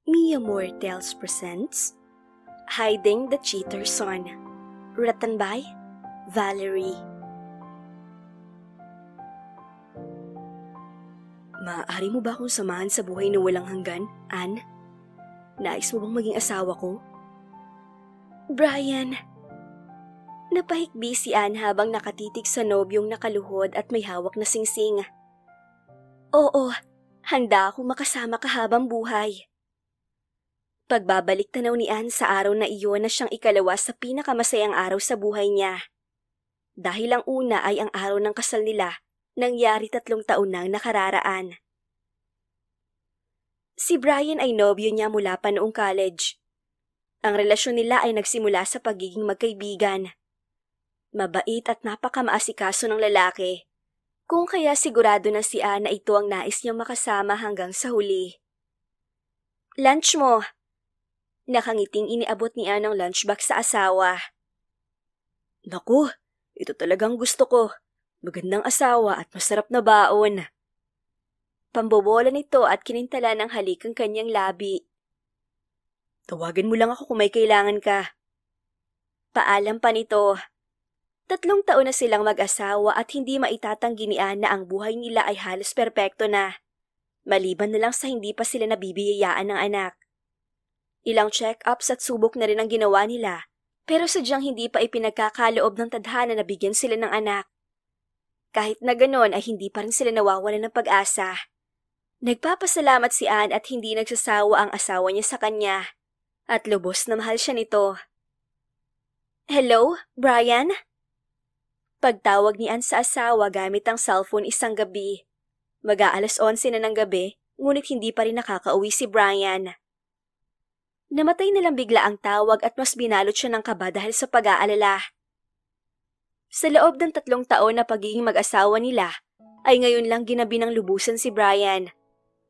Mia Mortels presents Hiding the Cheater's Son, written by Valerie. Maaari mo ba akong samahan sa buhay na walang hanggan, Anne? Nais mo bang maging asawa ko? Brian! Napahikbi si Anne habang nakatitig sa nobyong nakaluhod at may hawak na singsing. Oo, handa akong makasama ka habang buhay. Pagbabalik tanaw ni Anne sa araw na iyon na siyang ikalawa sa pinakamasayang araw sa buhay niya. Dahil ang una ay ang araw ng kasal nila, nangyari 3 taon nang nakararaan. Si Brian ay nobyo niya mula pa noong college. Ang relasyon nila ay nagsimula sa pagiging magkaibigan. Mabait at napakamaasikaso ng lalaki, kung kaya sigurado na si Anne na ito ang nais niyang makasama hanggang sa huli. Lunch mo! Nakangiting iniabot ni Anne ang lunchbox sa asawa. Naku, ito talagang gusto ko. Magandang asawa at masarap na baon. Pambobola nito at kinintala ng halik ang kanyang labi. Tawagan mo lang ako kung may kailangan ka. Paalam pa nito. 3 taon na silang mag-asawa at hindi maitatanggi ni Anne na ang buhay nila ay halos perpekto na. Maliban na lang sa hindi pa sila nabibiyayaan ng anak. Ilang check-ups at subok na rin ang ginawa nila, pero sadyang hindi pa ipinagkakaloob ng tadhana na bigyan sila ng anak. Kahit na ganon ay hindi pa rin sila nawawalan ng pag-asa. Nagpapasalamat si Anne at hindi nagsasawa ang asawa niya sa kanya, at lubos na mahal siya nito. Hello, Brian? Pagtawag ni Anne sa asawa gamit ang cellphone isang gabi. Mag-aalas 11 na ng gabi, ngunit hindi pa rin nakakauwi si Brian. Namatay na lang bigla ang tawag at mas binalot siya ng kaba dahil sa pag-aalala. Sa loob ng 3 taon na pagiging mag-asawa nila, ay ngayon lang ginabi ng lubusan si Brian.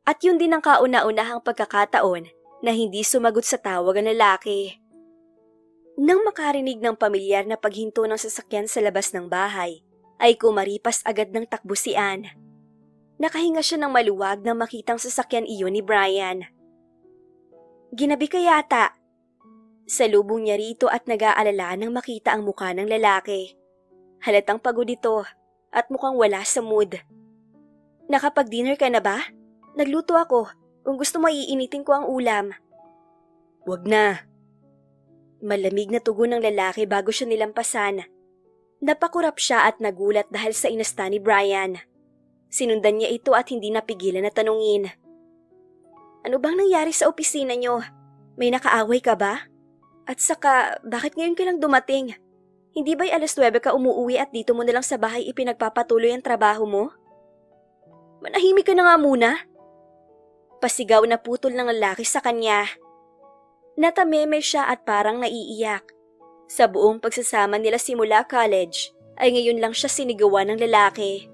At yun din ang kauna-unahang pagkakataon na hindi sumagot sa tawag ang lalaki. Nang makarinig ng pamilyar na paghinto ng sasakyan sa labas ng bahay, ay kumaripas agad ng takbo si Anne. Nakahinga siya ng maluwag nang makitang sasakyan iyon ni Brian. Ginabi ka yata. Salubong niya rito at nag-aalala nang makita ang mukha ng lalaki. Halatang pagod ito at mukhang wala sa mood. Nakapag-dinner ka na ba? Nagluto ako. Kung gusto mo iinitin ko ang ulam. Wag na. Malamig na tugon ng lalaki bago siya nilampasan. Napakurap siya at nagulat dahil sa inasta ni Brian. Sinundan niya ito at hindi napigilan na tanungin. Ano bang nangyari sa opisina niyo? May nakaaway ka ba? At saka, bakit ngayon ka lang dumating? Hindi ba'y alas 9 ka umuuwi at dito mo na lang sa bahay ipinagpapatuloy ang trabaho mo? Manahimik ka na nga muna. Pasigaw na putol ng lalaki sa kanya. Natameme siya at parang naiiyak. Sa buong pagsasama nila simula college, ay ngayon lang siya sinigawan ng lalaki.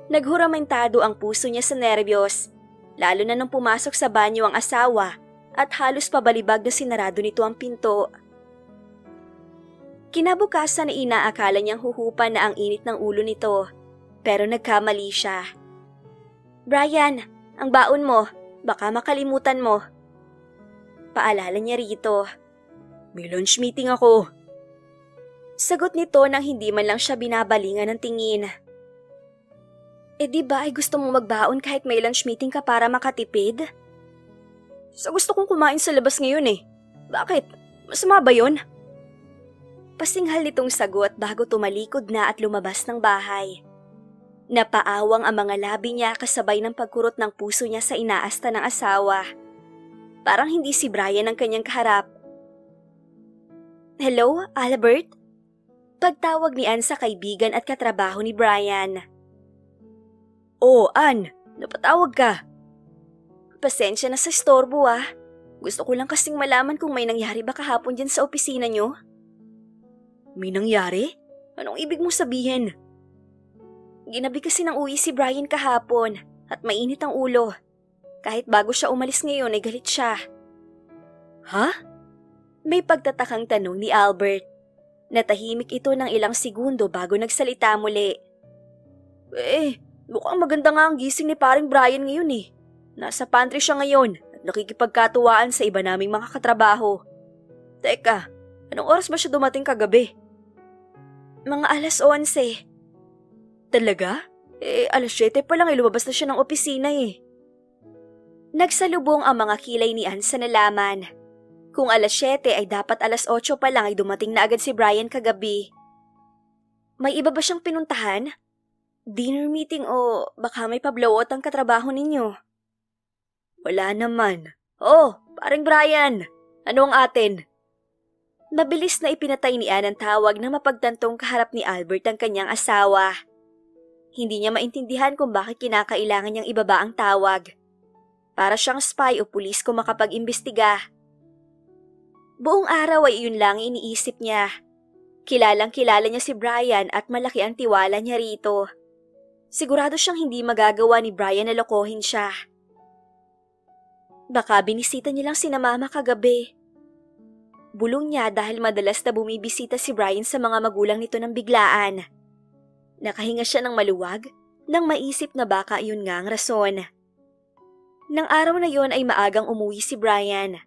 Naghuramentado ang puso niya sa nerbiyos. Lalo na nung pumasok sa banyo ang asawa at halos pabalibag na sinarado nito ang pinto. Kinabukasan na inaakala niyang huhupan na ang init ng ulo nito, pero nagkamali siya. Brian, ang baon mo, baka makalimutan mo. Paalala niya rito. May lunch meeting ako. Sagot nito nang hindi man lang siya binabalingan ng tingin. Di ba ay gusto mong magbaon kahit may lunch meeting ka para makatipid? Sa gusto kong kumain sa labas ngayon eh. Bakit? Masama ba yun? Pasinghal nitong sagot bago tumalikod na at lumabas ng bahay. Napaawang ang mga labi niya kasabay ng pagkurot ng puso niya sa inaasta ng asawa. Parang hindi si Brian ang kanyang kaharap. Hello, Albert? Pagtawag ni Anne sa kaibigan at katrabaho ni Brian. Oh, Anne, napatawag ka. Pasensya na sa istorbo ah. Gusto ko lang kasing malaman kung may nangyari ba kahapon dyan sa opisina nyo. May nangyari? Anong ibig mong sabihin? Ginabi kasi ng uwi si Brian kahapon at mainit ang ulo. Kahit bago siya umalis ngayon ay galit siya. Ha? May pagtatakang tanong ni Albert. Natahimik ito ng ilang segundo bago nagsalita muli. Mukhang maganda nga ang gising ni paring Brian ngayon eh. Nasa pantry siya ngayon at nakikipagkatuwaan sa iba naming mga katrabaho. Teka, anong oras ba siya dumating kagabi? Mga 11:00. Talaga? Alas 7 pa lang lumabas na siya ng opisina eh. Nagsalubong ang mga kilay ni Ann sa nalaman. Kung alas 7 ay dapat alas 8 pa lang ay dumating na agad si Brian kagabi. May iba ba siyang pinuntahan? Dinner meeting o baka may pablowot ang katrabaho ninyo? Wala naman. Oh, paring Brian, ano ang atin? Mabilis na ipinatay ni Ann ang tawag na mapagtantong kaharap ni Albert ang kanyang asawa. Hindi niya maintindihan kung bakit kinakailangan niyang ibaba ang tawag. Para siyang spy o pulis kung makapag-imbestiga. Buong araw ay iyon lang iniisip niya. Kilalang-kilala niya si Brian at malaki ang tiwala niya rito. Sigurado siyang hindi magagawa ni Brian na lokohin siya. Baka binisita niya lang sina Mama kagabi. Bulong niya dahil madalas na bumibisita si Brian sa mga magulang nito ng biglaan. Nakahinga siya ng maluwag nang maisip na baka iyon nga ang rason. Nang araw na yon ay maagang umuwi si Brian.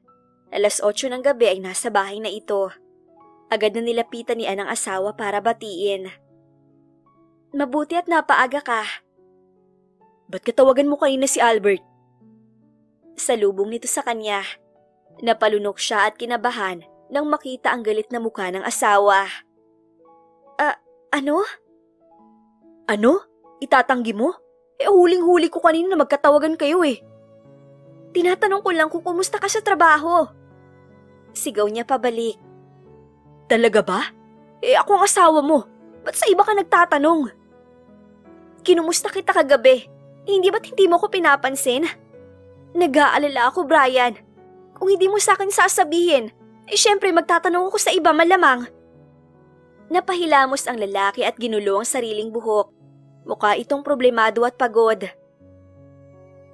Alas 8 ng gabi ay nasa bahay na ito. Agad na nilapitan ni Ann ang asawa para batiin. Mabuti at napaaga ka. Ba't katawagan mo kanina si Albert? Salubong nito sa kanya. Napalunok siya at kinabahan nang makita ang galit na mukha ng asawa. Ano? Ano? Itatanggi mo? Huling-huli ko kanina na magkatawagan kayo eh. Tinatanong ko lang kung kumusta ka sa trabaho. Sigaw niya pabalik. Talaga ba? Ako ang asawa mo. Ba't sa iba ka nagtatanong? Kinumusta kita kagabi. Hindi ba't hindi mo ko pinapansin? Nag-aalala ako, Brian. Kung hindi mo sa akin sasabihin, syempre magtatanong ako sa iba malamang. Napahilamos ang lalaki at ginulo ang sariling buhok. Mukha itong problemado at pagod.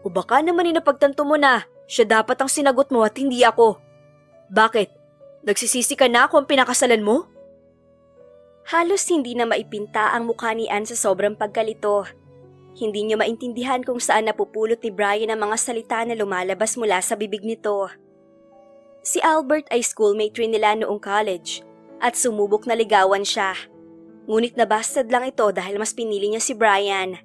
O baka naman inapagtanto mo na, siya dapat ang sinagot mo at hindi ako. Bakit? Nagsisisi ka na kung pinakasalan mo? Halos hindi na maipinta ang mukha ni Ann sa sobrang pagkalito. Hindi niya maintindihan kung saan napupulot ni Brian ang mga salita na lumalabas mula sa bibig nito. Si Albert ay schoolmate rin nila noong college at sumubok na ligawan siya. Ngunit nabastad lang ito dahil mas pinili niya si Brian.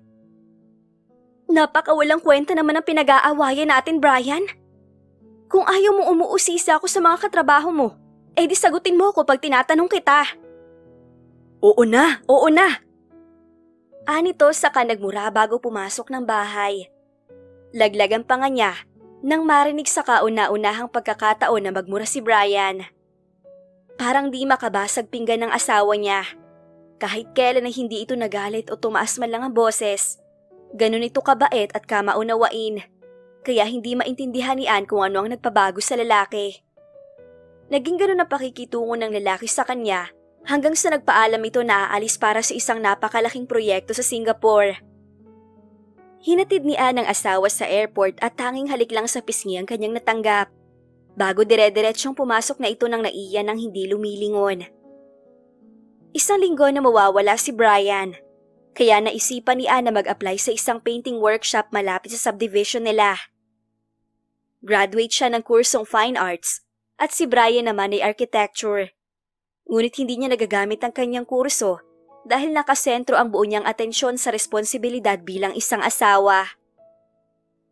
Napakawalang kwenta naman ang pinag-aawayan natin, Brian. Kung ayaw mo umuusisa ako sa mga katrabaho mo, di sagutin mo ako pag tinatanong kita. Oo na, oo na. Anito saka nagmura bago pumasok ng bahay. Laglagan pa nga niya nang marinig sa kauna-unahang pagkakataon na magmura si Brian. Parang di makabasag pinggan ng asawa niya. Kahit kailan na hindi ito nagalit o tumaas man lang ang boses, ganun ito kabait at kamaunawain, kaya hindi maintindihan ni Ann kung ano ang nagpabago sa lalaki. Naging ganun ang pakikitungo ng lalaki sa kanya hanggang sa nagpaalam ito na aalis para sa isang napakalaking proyekto sa Singapore. Hinatid ni Ann ang asawa sa airport at tanging halik lang sa pisngi ang kanyang natanggap, bago dire-diretsyong pumasok na ito ng naiyan ng hindi lumilingon. Isang linggo na mawawala si Brian, kaya naisipan ni Ann na mag-apply sa isang painting workshop malapit sa subdivision nila. Graduate siya ng kursong Fine Arts at si Brian naman ay Architecture. Ngunit hindi niya nagagamit ang kanyang kurso dahil nakasentro ang buo niyang atensyon sa responsibilidad bilang isang asawa.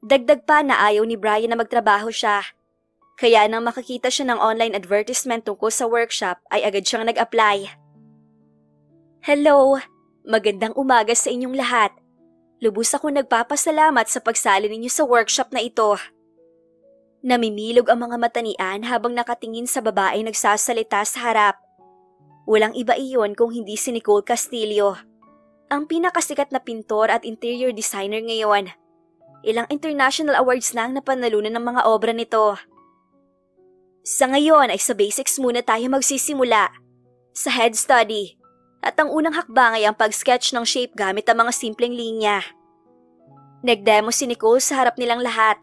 Dagdag pa na ayaw ni Brian na magtrabaho siya, kaya nang makakita siya ng online advertisement tungkol sa workshop ay agad siyang nag-apply. Hello! Magandang umaga sa inyong lahat. Lubos ako nagpapasalamat sa pagsali ninyo sa workshop na ito. Namimilog ang mga mata ni Ann habang nakatingin sa babaeng nagsasalita sa harap. Walang iba iyon kung hindi si Nicole Castillo, ang pinakasikat na pintor at interior designer ngayon. Ilang international awards na ang napanalunan ng mga obra nito. Sa ngayon ay sa basics muna tayo magsisimula. Sa head study. At ang unang hakbang ay ang pag-sketch ng shape gamit ang mga simpleng linya. Nag-demo si Nicole sa harap nilang lahat.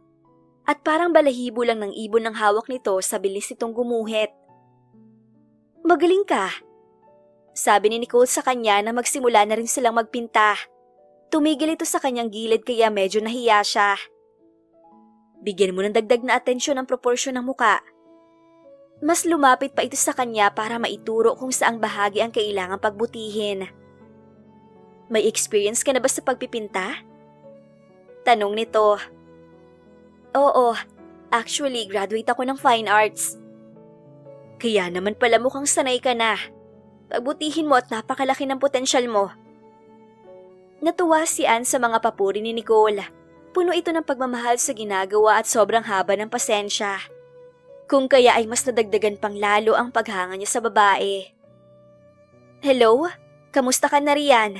At parang balahibo lang ng ibon ng hawak nito sa bilis nitong gumuhit. Magaling ka. Sabi ni Nicole sa kanya na magsimula na rin silang magpinta. Tumigil ito sa kanyang gilid kaya medyo nahiya siya. Bigyan mo ng dagdag na atensyon ang proporsyon ng muka. Mas lumapit pa ito sa kanya para maituro kung saang bahagi ang kailangang pagbutihin. May experience ka na ba sa pagpipinta? Tanong nito. Oo, actually graduate ako ng fine arts. Kaya naman pala mukhang sanay ka na. Pagbutihin mo at napakalaki ng potensyal mo. Natuwa si Anne sa mga papuri ni Nicole. Puno ito ng pagmamahal sa ginagawa at sobrang haba ng pasensya. Kung kaya ay mas nadagdagan pang lalo ang paghanga niya sa babae. Hello? Kamusta ka na riyan?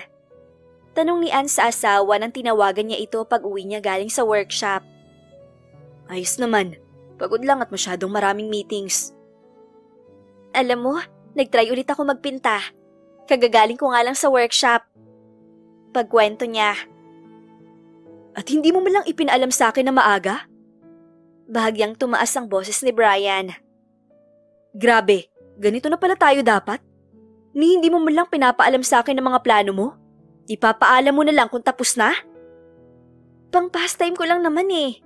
Tanong ni Anne sa asawa nang tinawagan niya ito pag uwi niya galing sa workshop. Ayos naman. Pagod lang at masyadong maraming meetings. Alam mo, nagtry ulit ako magpinta. Kagagaling ko nga lang sa workshop. Pagkwento niya. At hindi mo man lang ipinaalam sa akin na maaga? Bahagyang tumaas ang boses ni Brian. Grabe, ganito na pala tayo dapat? Ni hindi mo man lang pinapaalam sa akin ng mga plano mo? Ipapaalam mo na lang kung tapos na? Pang pastime ko lang naman eh.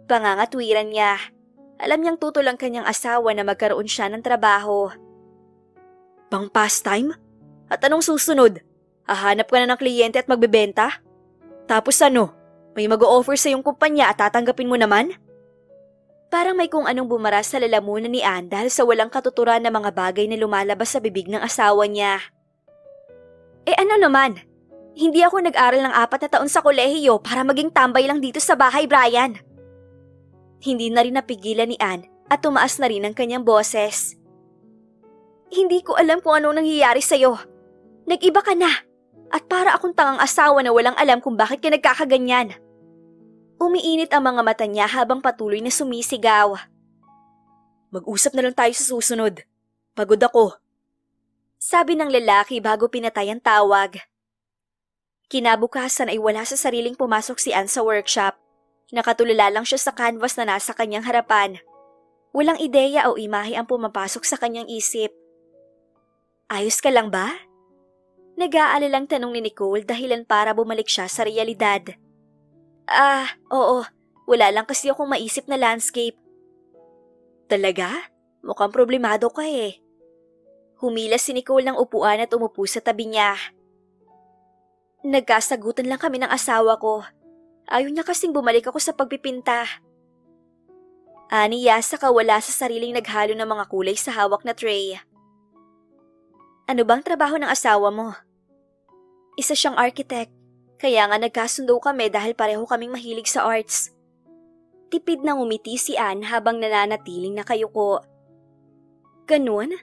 Pangangatwiran niya. Alam niyang tutol ang kanyang asawa na magkaroon siya ng trabaho. Pang pastime? At anong susunod? Hahanap ka na ng kliyente at magbebenta? Tapos ano? May mag-o-offer sa iyong kumpanya at tatanggapin mo naman? Parang may kung anong bumara sa lalamunan ni Anne dahil sa walang katuturan na mga bagay na lumalabas sa bibig ng asawa niya. Ano naman? Hindi ako nag-aral ng 4 na taon sa kolehiyo para maging tambay lang dito sa bahay, Brian. Hindi na rin napigilan ni Anne at tumaas na rin ang kanyang boses. Hindi ko alam kung anong nangyayari sa'yo. Nag-iba ka na. At para akong tangang asawa na walang alam kung bakit ka nagkakaganyan. Umiinit ang mga mata niya habang patuloy na sumisigaw. Mag-usap na lang tayo sa susunod. Pagod ako. Sabi ng lalaki bago pinatay ang tawag. Kinabukasan ay wala sa sariling pumasok si Anne sa workshop. Nakatulala lang siya sa canvas na nasa kanyang harapan. Walang ideya o imahe ang pumapasok sa kanyang isip. Ayos ka lang ba? Nag-aalalang tanong ni Nicole dahilan para bumalik siya sa realidad. Oo. Wala lang kasi akong maisip na landscape. Talaga? Mukhang problemado ka eh. Humilas si Nicole ng upuan at umupo sa tabi niya. Nagkasagutan lang kami ng asawa ko. Ayaw niya kasing bumalik ako sa pagpipinta. Aniya sa kawala sa sariling naghalo ng mga kulay sa hawak na tray. Ano bang trabaho ng asawa mo? Isa siyang architect, kaya nga nagkasundo kami dahil pareho kaming mahilig sa arts. Tipid nang umiti si Anne habang nananatiling nakayuko. Ganun?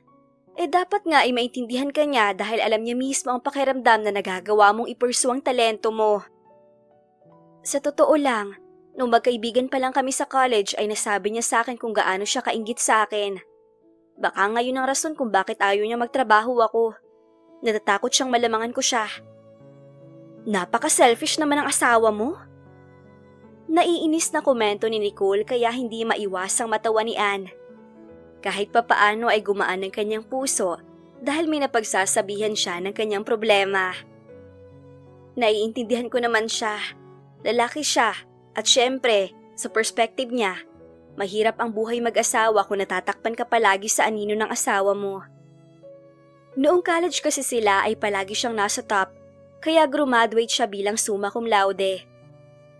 Dapat nga ay maintindihan ka niya dahil alam niya mismo ang pakiramdam na nagagawa mong ipursu ang talento mo. Sa totoo lang, nung magkaibigan pa lang kami sa college ay nasabi niya sa akin kung gaano siya kainggit sa akin. Baka ngayon ang rason kung bakit ayaw niya magtrabaho ako. Natatakot siyang malamangan ko siya. Napaka-selfish naman ang asawa mo. Naiinis na komento ni Nicole kaya hindi maiwasang matawa ni Anne. Kahit papaano ay gumaan ang kanyang puso dahil may napagsasabihan siya ng kanyang problema. Naiintindihan ko naman siya. Lalaki siya at syempre, sa perspective niya, mahirap ang buhay mag-asawa kung natatakpan ka palagi sa anino ng asawa mo. Noong college kasi sila ay palagi siyang nasa top, kaya graduate siya bilang summa cum laude.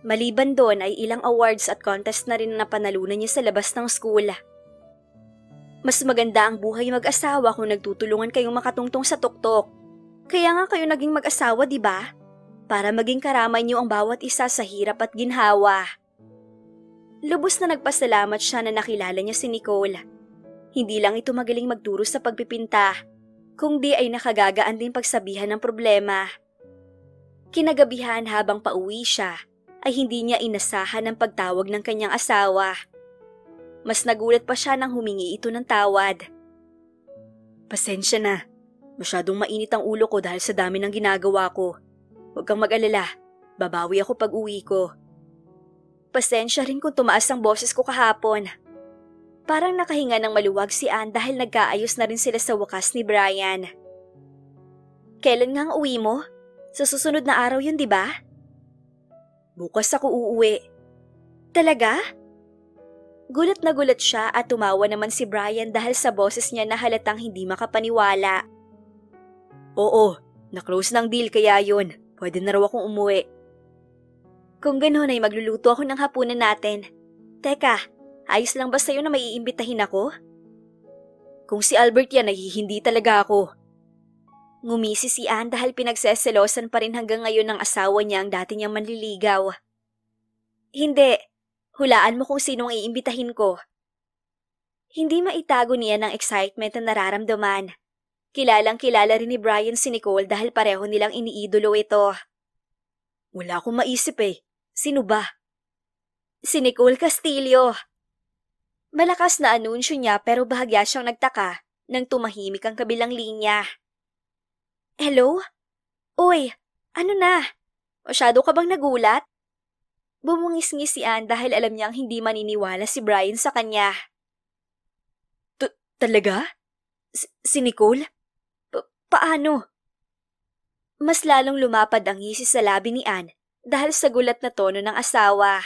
Maliban doon ay ilang awards at contest na rin na panalunan niya sa labas ng school. Mas maganda ang buhay mag-asawa kung nagtutulungan kayong makatungtong sa tuktok. Kaya nga kayo naging mag-asawa, di ba? Para maging karamay niyo ang bawat isa sa hirap at ginhawa. Lubos na nagpasalamat siya na nakilala niya si Nicole. Hindi lang ito magaling magturo sa pagpipinta, kundi ay nakagagaan din pagsabihan ng problema. Kinagabihan habang pauwi siya, ay hindi niya inasahan ang pagtawag ng kanyang asawa. Mas nagulat pa siya nang humingi ito ng tawad. Pasensya na, masyadong mainit ang ulo ko dahil sa dami ng ginagawa ko. Huwag kang mag-alala, babawi ako pag uwi ko. Pasensya rin kung tumaas ang boses ko kahapon. Parang nakahinga ng maluwag si Anne dahil nagkaayos na rin sila sa wakas ni Brian. Kailan nga ang uwi mo? Sa susunod na araw yun, di ba? Bukas ako uuwi. Talaga? Gulat na gulat siya at tumawa naman si Brian dahil sa boses niya na halatang hindi makapaniwala. Oo, na-close ng deal kaya yun. Pwede na raw akong umuwi. Kung gano'n ay magluluto ako ng hapunan natin. Teka, ayos lang ba sa'yo na maiimbitahin ako? Kung si Albert yan ay hindi talaga ako. Ngumisi si Anne dahil pinagseselosan pa rin hanggang ngayon ng asawa niya ang dati niyang manliligaw. Hindi. Hulaan mo kung sinong iimbitahin ko. Hindi maitago niya ng excitement na nararamdaman. Kilalang-kilala rin ni Brian si Nicole dahil pareho nilang iniidolo ito. Wala akong maisip eh. Sino ba? Si Nicole Castillo. Malakas na anunsyo niya pero bahagya siyang nagtaka nang tumahimik ang kabilang linya. Hello? Uy, ano na? Masyado ka bang nagulat? Bumungis-ngis si Anne dahil alam niyang hindi maniniwala si Brian sa kanya. Talaga? Si Nicole? Paano? Mas lalong lumapad ang ngisi sa labi ni Anne dahil sa gulat na tono ng asawa.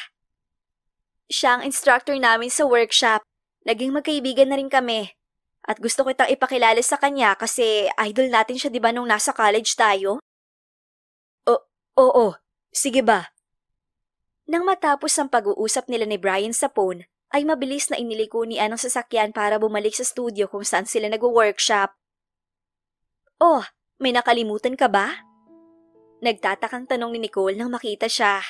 Siya ang instructor namin sa workshop. Naging magkaibigan na rin kami. At gusto kitang ipakilala sa kanya kasi idol natin siya, di ba, nung nasa college tayo? Oo. Sige ba? Nang matapos ang pag-uusap nila ni Brian sa phone, ay mabilis na iniliko ni Anne ang sasakyan para bumalik sa studio kung saan sila nag-workshop. Oh, may nakalimutan ka ba? Nagtatakang tanong ni Nicole nang makita siya.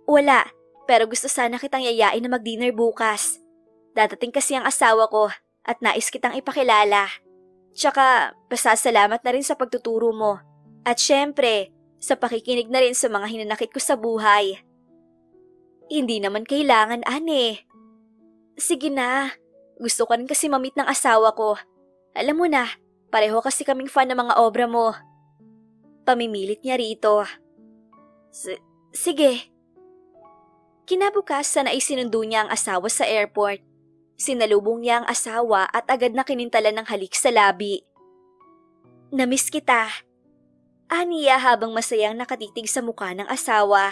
Wala, pero gusto sana kitang yayain na mag-dinner bukas. Dadating kasi ang asawa ko at nais kitang ipakilala. Tsaka, pasasalamat na rin sa pagtuturo mo. At syempre, sa pakikinig na rin sa mga hinanakit ko sa buhay. Hindi naman kailangan, Ane. Sige na, gusto ko rin kasi mamit ng asawa ko. Alam mo na, pareho kasi kaming fan ng mga obra mo. Pamimilit niya rito. Sige. Kinabukasan ay sinundo niya ang asawa sa airport. Sinalubong niya ang asawa at agad na kinintalan ng halik sa labi. Namiss kita. Aniya habang masayang nakatitig sa mukha ng asawa.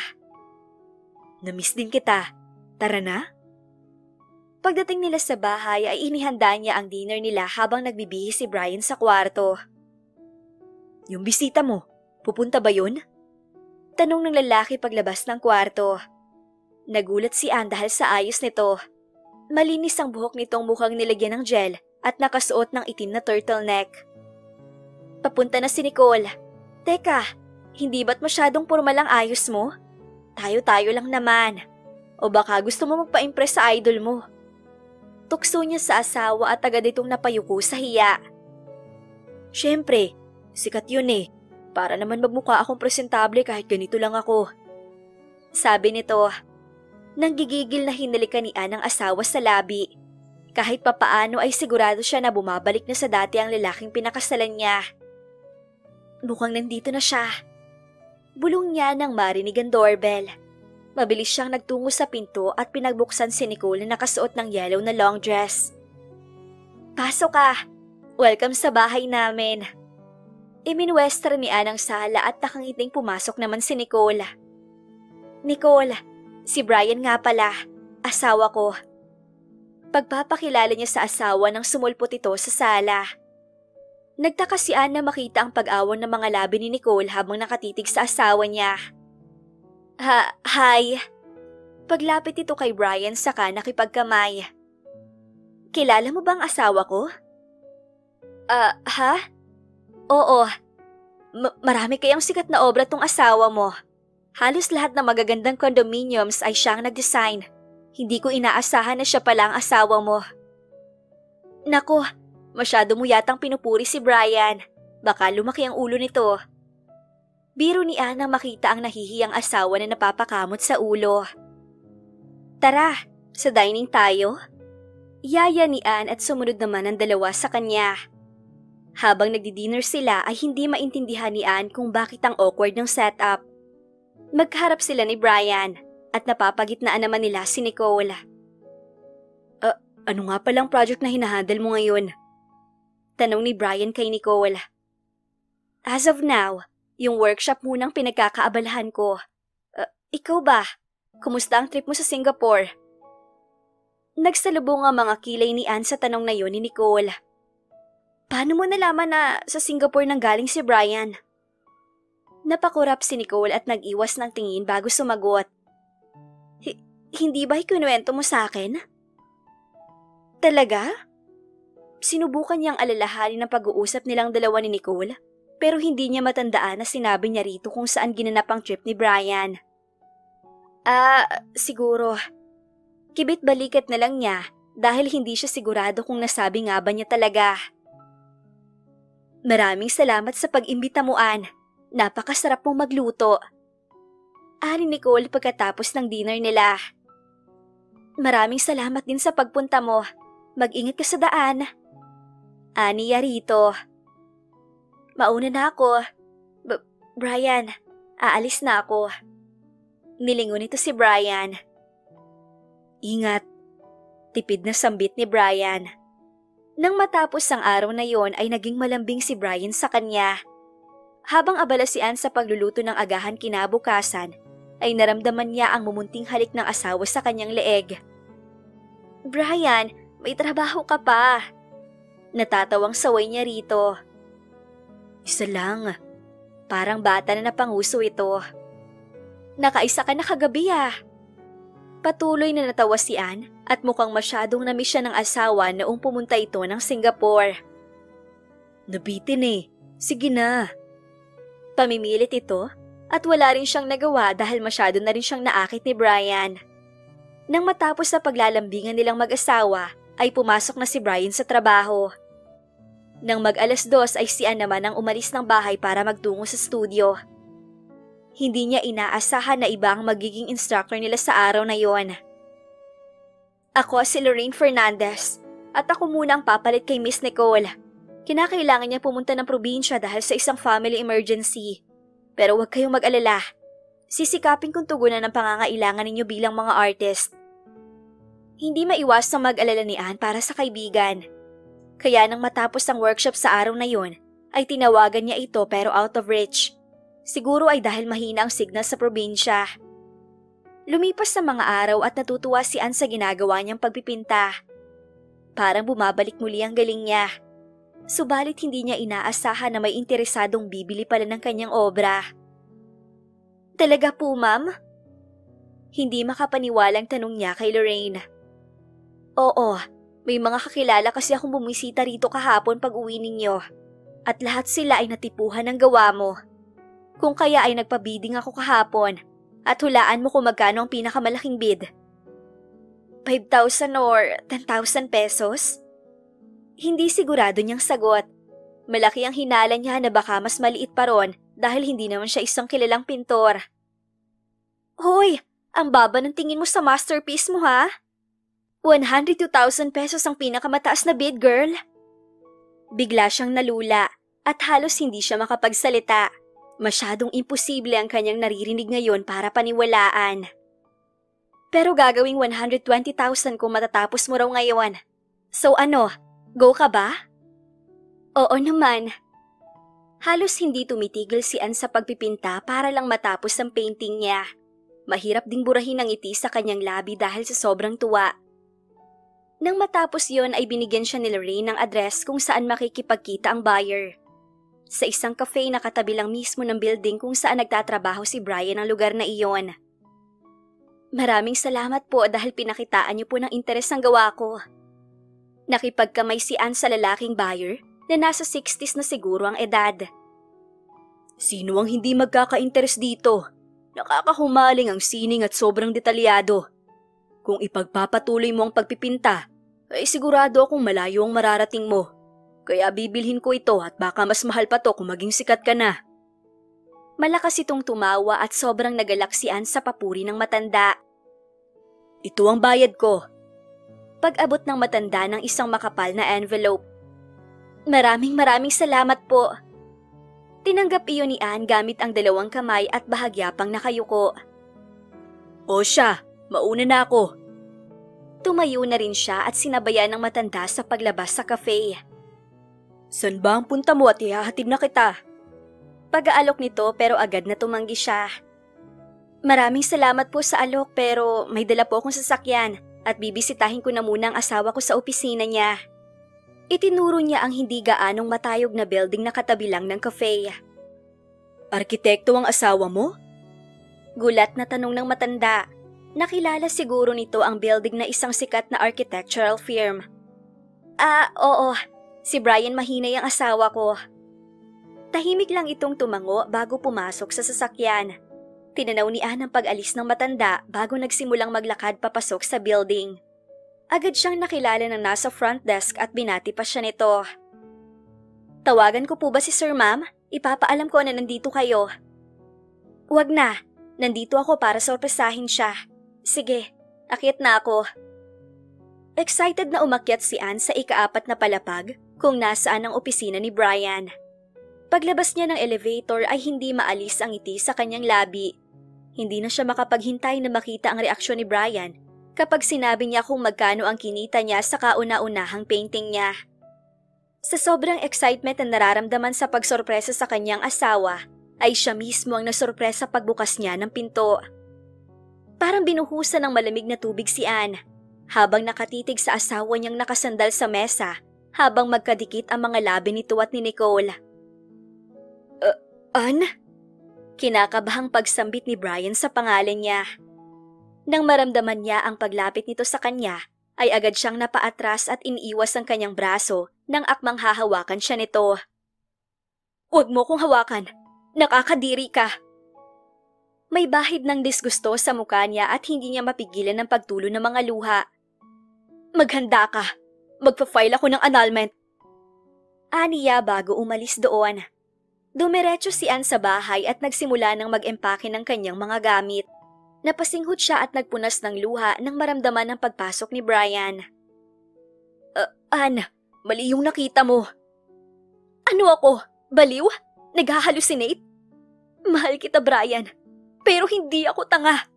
Namiss din kita. Tara na? Pagdating nila sa bahay ay inihanda niya ang dinner nila habang nagbibihis si Brian sa kwarto. Yung bisita mo, pupunta ba yun? Tanong ng lalaki paglabas ng kwarto. Nagulat si Anne dahil sa ayos nito. Malinis ang buhok nitong mukhang nilagyan ng gel at nakasuot ng itim na turtleneck. Papunta na si Nicole. Teka, hindi ba't masyadong formal ang ayos mo? Tayo-tayo lang naman. O baka gusto mo magpa-impress sa idol mo? Tukso niya sa asawa at agad itong napayuko sa hiya. Siyempre, sikat yun eh. Para naman magmukha akong presentable kahit ganito lang ako. Sabi nito. Nang gigigil na hinalikan ni Anne ang asawa sa labi. Kahit papaano ay sigurado siya na bumabalik na sa dati ang lalaking pinakasalan niya. Mukhang nandito na siya. Bulong niya nang marinig ang doorbell. Mabilis siyang nagtungo sa pinto at pinagbuksan si Nicole na nakasuot ng yellow na long dress. Pasok ka! Welcome sa bahay namin. Iminwestra ni Anne ang sala at nakangiting pumasok naman si Nicole. Nicole, si Brian nga pala, asawa ko. Pagpapakilala niya sa asawa nang sumulpot ito sa sala. Nagtaka si Anne na makita ang pag-awon ng mga labi ni Nicole habang nakatitig sa asawa niya. Hi. Paglapit ito kay Brian saka nakipagkamay. Kilala mo bang asawa ko? Ha? Oo. Marami kayang sikat na obra tong asawa mo. Halos lahat ng magagandang condominiums ay siyang nag-design. Hindi ko inaasahan na siya pala ang asawa mo. Naku, masyado mo yatang pinupuri si Brian. Baka lumaki ang ulo nito. Biro ni Anne nang makita ang nahihiyang asawa na napapakamot sa ulo. Tara, sa dining tayo. Yaya ni Anne at sumunod naman ang dalawa sa kanya. Habang nagdi-dinner sila ay hindi maintindihan ni Anne kung bakit ang awkward ng setup. Magharap sila ni Brian at napapagitnaan naman nila si Nicole. Ano nga palang project na hinahandle mo ngayon? Tanong ni Brian kay Nicole. As of now, yung workshop munang pinagkakaabalahan ko. Ikaw ba? Kumusta ang trip mo sa Singapore? Nagsalubong ang mga kilay ni Anne sa tanong na yon ni Nicole. Paano mo nalaman na sa Singapore nang galing si Brian? Napakurap si Nicole at nag-iwas ng tingin bago sumagot. Hindi ba ikinuwento mo sa akin? Talaga? Sinubukan niyang alalahanin ang pag-uusap nilang dalawa ni Nicole, pero hindi niya matandaan na sinabi niya rito kung saan ginanap ang trip ni Brian. Siguro. Kibit balikat na lang niya dahil hindi siya sigurado kung nasabi nga ba niya talaga. Maraming salamat sa pag-imbita mo, Anne. Napakasarap mong magluto. Ani Nicole pagkatapos ng dinner nila. Maraming salamat din sa pagpunta mo. Mag-ingat ka sa daan. Ani Yarito. Mauna na ako. Brian, aalis na ako. Nilingon nito si Brian. Ingat. Tipid na sambit ni Brian. Nang matapos ang araw na yon ay naging malambing si Brian sa kanya. Habang abala si Anne sa pagluluto ng agahan kinabukasan, ay naramdaman niya ang mumunting halik ng asawa sa kanyang leeg. Brian, may trabaho ka pa. Natatawang saway niya rito. Isa lang. Parang bata na napanguso ito. Nakaisa ka na kagabi ah. Patuloy na natawa si Anne at mukhang masyadong namiss siya ng asawa noong pumunta ito ng Singapore. Nabitin eh. Sige na. Pamimilit ito at wala rin siyang nagawa dahil masyado na rin siyang naakit ni Brian. Nang matapos sa paglalambingan nilang mag-asawa ay pumasok na si Brian sa trabaho. Nang mag-alas 2 ay si Anne naman ang umalis ng bahay para magtungo sa studio. Hindi niya inaasahan na iba ang magiging instructor nila sa araw na yon. Ako si Lorraine Fernandez at ako muna ang papalit kay Miss Nicole. Kinakailangan niya pumunta ng probinsya dahil sa isang family emergency. Pero huwag kayong mag-alala. Sisikapin kong tugunan ang pangangailangan ninyo bilang mga artist. Hindi maiwasang mag-alala ni Anne para sa kaibigan. Kaya nang matapos ang workshop sa araw na yon, ay tinawagan niya ito pero out of reach. Siguro ay dahil mahina ang signal sa probinsya. Lumipas sa mga araw at natutuwa si Anne sa ginagawa niyang pagpipinta. Parang bumabalik muli ang galing niya. Subalit hindi niya inaasahan na may interesadong bibili pala ng kanyang obra. Talaga po, ma'am? Hindi makapaniwalang tanong niya kay Lorraine. Oo, may mga kakilala kasi akong bumisita rito kahapon pag uwi ninyo. At lahat sila ay natipuhan ng gawa mo. Kung kaya ay nagpabidding ako kahapon at hulaan mo kung magkano ang pinakamalaking bid. 5,000 or 10,000 pesos? Hindi sigurado niyang sagot. Malaki ang hinala niya na baka mas maliit pa ron dahil hindi naman siya isang kilalang pintor. Hoy, ang baba ng tingin mo sa masterpiece mo ha? 102,000 pesos ang pinakamataas na bid, girl. Bigla siyang nalula at halos hindi siya makapagsalita. Masyadong imposible ang kanyang naririnig ngayon para paniwalaan. Pero gagawing 120,000 kung matatapos mo raw ngayon. So ano, go ka ba? Oo naman. Halos hindi tumitigil si Anne sa pagpipinta para lang matapos ang painting niya. Mahirap ding burahin ang ngiti sa kanyang labi dahil sa sobrang tuwa. Nang matapos yon ay binigyan siya ni Lorraine ng address kung saan makikipagkita ang buyer. Sa isang cafe na katabi lang mismo ng building kung saan nagtatrabaho si Brian ang lugar na iyon. Maraming salamat po dahil pinakitaan niyo po ng interes ang gawa ko. Nakipagkamay si Anne sa lalaking buyer na nasa 60s na siguro ang edad. Sino ang hindi magkaka-interes dito? Nakakahumaling ang sining at sobrang detalyado. Kung ipagpapatuloy mo ang pagpipinta, ay sigurado akong malayo ang mararating mo. Kaya bibilhin ko ito at baka mas mahal pa to kung maging sikat ka na. Malakas itong tumawa at sobrang nagalak si Anne sa papuri ng matanda. Ito ang bayad ko. Pag-abot ng matanda ng isang makapal na envelope. Maraming salamat po. Tinanggap iyon ni Anne gamit ang dalawang kamay at bahagya pang nakayuko. O siya, mauna na ako. Tumayo na rin siya at sinabayan ng matanda sa paglabas sa cafe. San ba ang punta mo at ihahatid na kita? Pag-aalok nito pero agad na tumanggi siya. Maraming salamat po sa alok pero may dala po akong sasakyan at bibisitahin ko na muna ang asawa ko sa opisina niya. Itinuro niya ang hindi gaanong matayog na building na katabi lang ng cafe. Arkitekto ang asawa mo? Gulat na tanong ng matanda. Nakilala siguro nito ang building na isang sikat na architectural firm. Oo. Si Brian Mahinay ang asawa ko. Tahimik lang itong tumango bago pumasok sa sasakyan. Tinanaw ni Ann ang pag-alis ng matanda bago nagsimulang maglakad papasok sa building. Agad siyang nakilala ng nasa front desk at binati pa siya nito. Tawagan ko po ba si Sir Ma'am? Ipapaalam ko na nandito kayo. Wag na. Nandito ako para sorpresahin siya. Sige, akyat na ako. Excited na umakyat si Ann sa ika-4 na palapag kung nasaan ang opisina ni Brian. Paglabas niya ng elevator ay hindi maalis ang ngiti sa kanyang labi. Hindi na siya makapaghintay na makita ang reaksyon ni Brian kapag sinabi niya kung magkano ang kinita niya sa kauna-unahang painting niya. Sa sobrang excitement na nararamdaman sa pagsorpresa sa kanyang asawa, ay siya mismo ang nasorpresa pagbukas niya ng pinto. Parang binuhusan ng malamig na tubig si Ann habang nakatitig sa asawa niyang nakasandal sa mesa habang magkadikit ang mga labi nito at ni Nicole. Ann? Kinakabahang pagsambit ni Brian sa pangalan niya. Nang maramdaman niya ang paglapit nito sa kanya, ay agad siyang napaatras at iniiwas ang kanyang braso nang akmang hahawakan siya nito. Huwag mo kong hawakan! Nakakadiri ka! May bahid ng disgusto sa mukha niya at hindi niya mapigilan ang pagtulo ng mga luha. Maghanda ka! Magpa-file ako ng annulment! Aniya bago umalis doon. Dumiretso si Ann sa bahay at nagsimula ng mag-empake ng kanyang mga gamit. Napasinghot siya at nagpunas ng luha nang maramdaman ang pagpasok ni Brian. Ann, mali yung nakita mo. Ano ako? Baliw? Nag-halucinate? Mahal kita, Brian. Pero hindi ako tanga.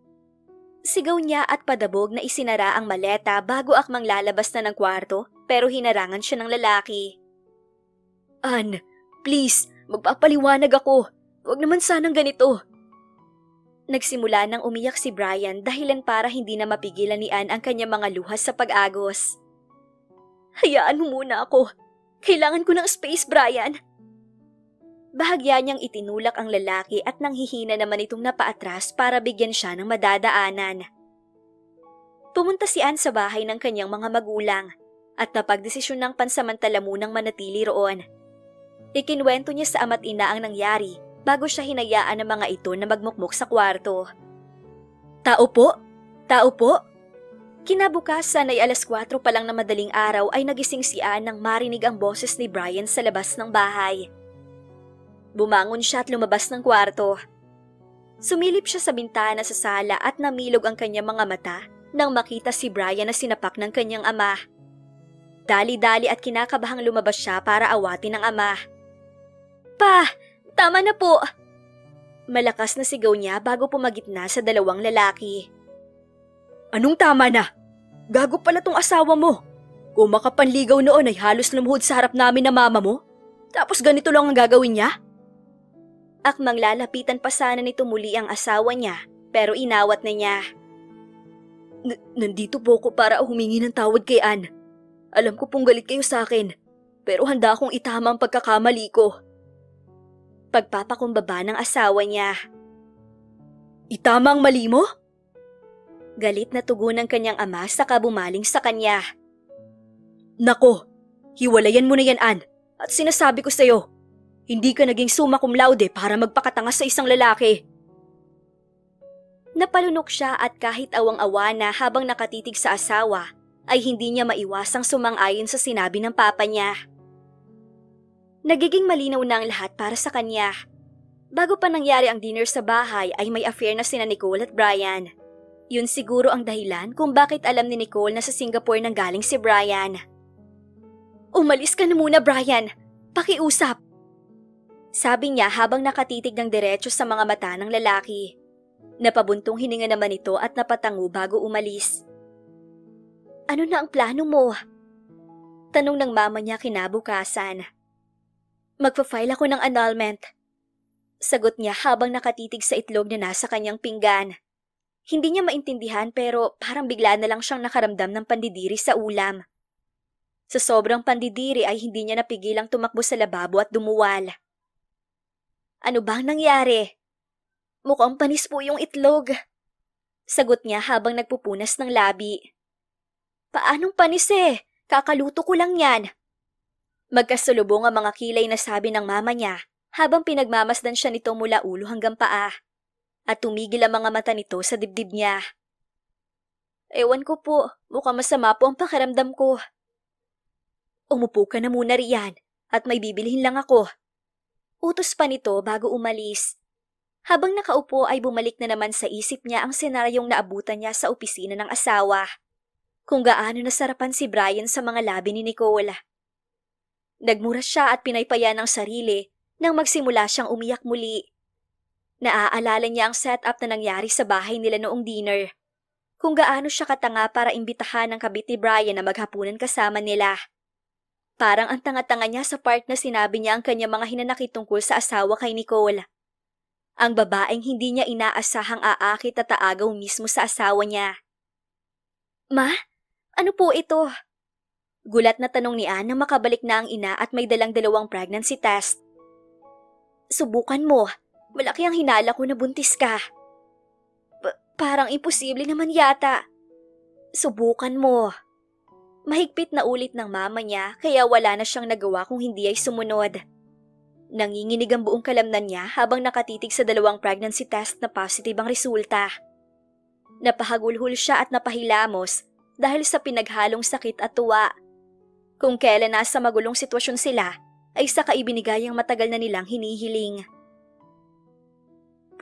Sigaw niya at padabog na isinara ang maleta bago akmang lalabas na ng kwarto pero hinarangan siya ng lalaki. Ann, please, magpapaliwanag ako. Huwag naman sanang ganito. Nagsimula nang umiyak si Brian dahilan para hindi na mapigilan ni Ann ang kanyang mga luha sa pag-agos. Hayaan mo muna ako. Kailangan ko ng space, Brian. Bahagya niyang itinulak ang lalaki at nanghihina naman itong napaatras para bigyan siya ng madadaanan. Pumunta si Ann sa bahay ng kanyang mga magulang at napagdesisyon ng pansamantala munang manatili roon. Ikinwento niya sa ama't ina ang nangyari bago siya hinayaan ng mga ito na magmukmok sa kwarto. Tao po? Tao po? Kinabukasan ay 4:00 pa lang na madaling araw ay nagising si Ann nang marinig ang boses ni Brian sa labas ng bahay. Bumangon siya at lumabas ng kwarto. Sumilip siya sa bintana sa sala at namilog ang kanyang mga mata nang makita si Brian na sinapak ng kanyang ama. Dali-dali at kinakabahang lumabas siya para awatin ang ama. Pa! Tama na po! Malakas na sigaw niya bago pumagitna sa dalawang lalaki. Anong tama na? Gago pala tong asawa mo. Kung makapanligaw noon ay halos lumuhod sa harap namin na mama mo. Tapos ganito lang ang gagawin niya? Akmang lalapitan pa sana nito muli ang asawa niya pero inawat na niya. Nandito po ako para humingi ng tawad kay Ann. Alam ko pong galit kayo sa akin pero handa akong itama ang pagkakamali ko. Pagpapakumbaba ng asawa niya. Itama ang mali mo? Galit na tugon ng kanyang ama saka bumaling sa kanya. Nako, hiwalayan mo na yan, Ann. At sinasabi ko sa'yo, hindi ka naging summa cum laude para magpakatanga sa isang lalaki. Napalunok siya at kahit awang-awa na habang nakatitig sa asawa, ay hindi niya maiwasang sumang-ayon sa sinabi ng papa niya. Nagiging malinaw na ang lahat para sa kanya. Bago pa nangyari ang dinner sa bahay ay may affair na sina Nicole at Brian. Yun siguro ang dahilan kung bakit alam ni Nicole na sa Singapore nanggaling si Brian. Umalis ka na muna, Brian. Pakiusap. Sabi niya habang nakatitig ng diretso sa mga mata ng lalaki. Napabuntong hininga naman ito at napatango bago umalis. Ano na ang plano mo? Tanong ng mama niya kinabukasan. Magpa-file ako ng annulment. Sagot niya habang nakatitig sa itlog na nasa kanyang pinggan. Hindi niya maintindihan pero parang bigla na lang siyang nakaramdam ng pandidiri sa ulam. Sa sobrang pandidiri ay hindi niya napigilang tumakbo sa lababo at dumuwal. Ano bang nangyari? Mukhang panis po yung itlog. Sagot niya habang nagpupunas ng labi. Paanong panis eh? Kakaluto ko lang yan. Magkasalubong ang mga kilay na sabi ng mama niya habang pinagmamasdan siya nito mula ulo hanggang paa. At tumigil ang mga mata nito sa dibdib niya. Ewan ko po, mukhang masama po ang pakiramdam ko. Umupo ka na muna riyan at may bibilhin lang ako. Utos pa nito bago umalis. Habang nakaupo ay bumalik na naman sa isip niya ang senaryong naabutan niya sa opisina ng asawa. Kung gaano nasarapan si Brian sa mga labi ni Nicole. Nagmura siya at pinaypaya ng sarili nang magsimula siyang umiyak muli. Naaalala niya ang setup na nangyari sa bahay nila noong dinner. Kung gaano siya katanga para imbitahan ng kabit ni Brian na maghapunan kasama nila. Parang ang tanga-tanga niya sa part na sinabi niya ang kanyang mga hinanakit tungkol sa asawa kay Nicole. Ang babaeng hindi niya inaasahang aakit at aagaw mismo sa asawa niya. Ma, ano po ito? Gulat na tanong ni Anne nang makabalik na ang ina at may dalang dalawang pregnancy test. Subukan mo. Malaki ang hinala ko na buntis ka. Parang imposible naman yata. Subukan mo. Mahigpit na ulit ng mama niya kaya wala na siyang nagawa kung hindi ay sumunod. Nanginginig ang buong kalamnan niya habang nakatitig sa dalawang pregnancy test na positive ang resulta. Napahagulhol siya at napahilamos dahil sa pinaghalong sakit at tuwa. Kung kailan nasa magulong sitwasyon sila, ay saka ibinigay ang matagal na nilang hinihiling.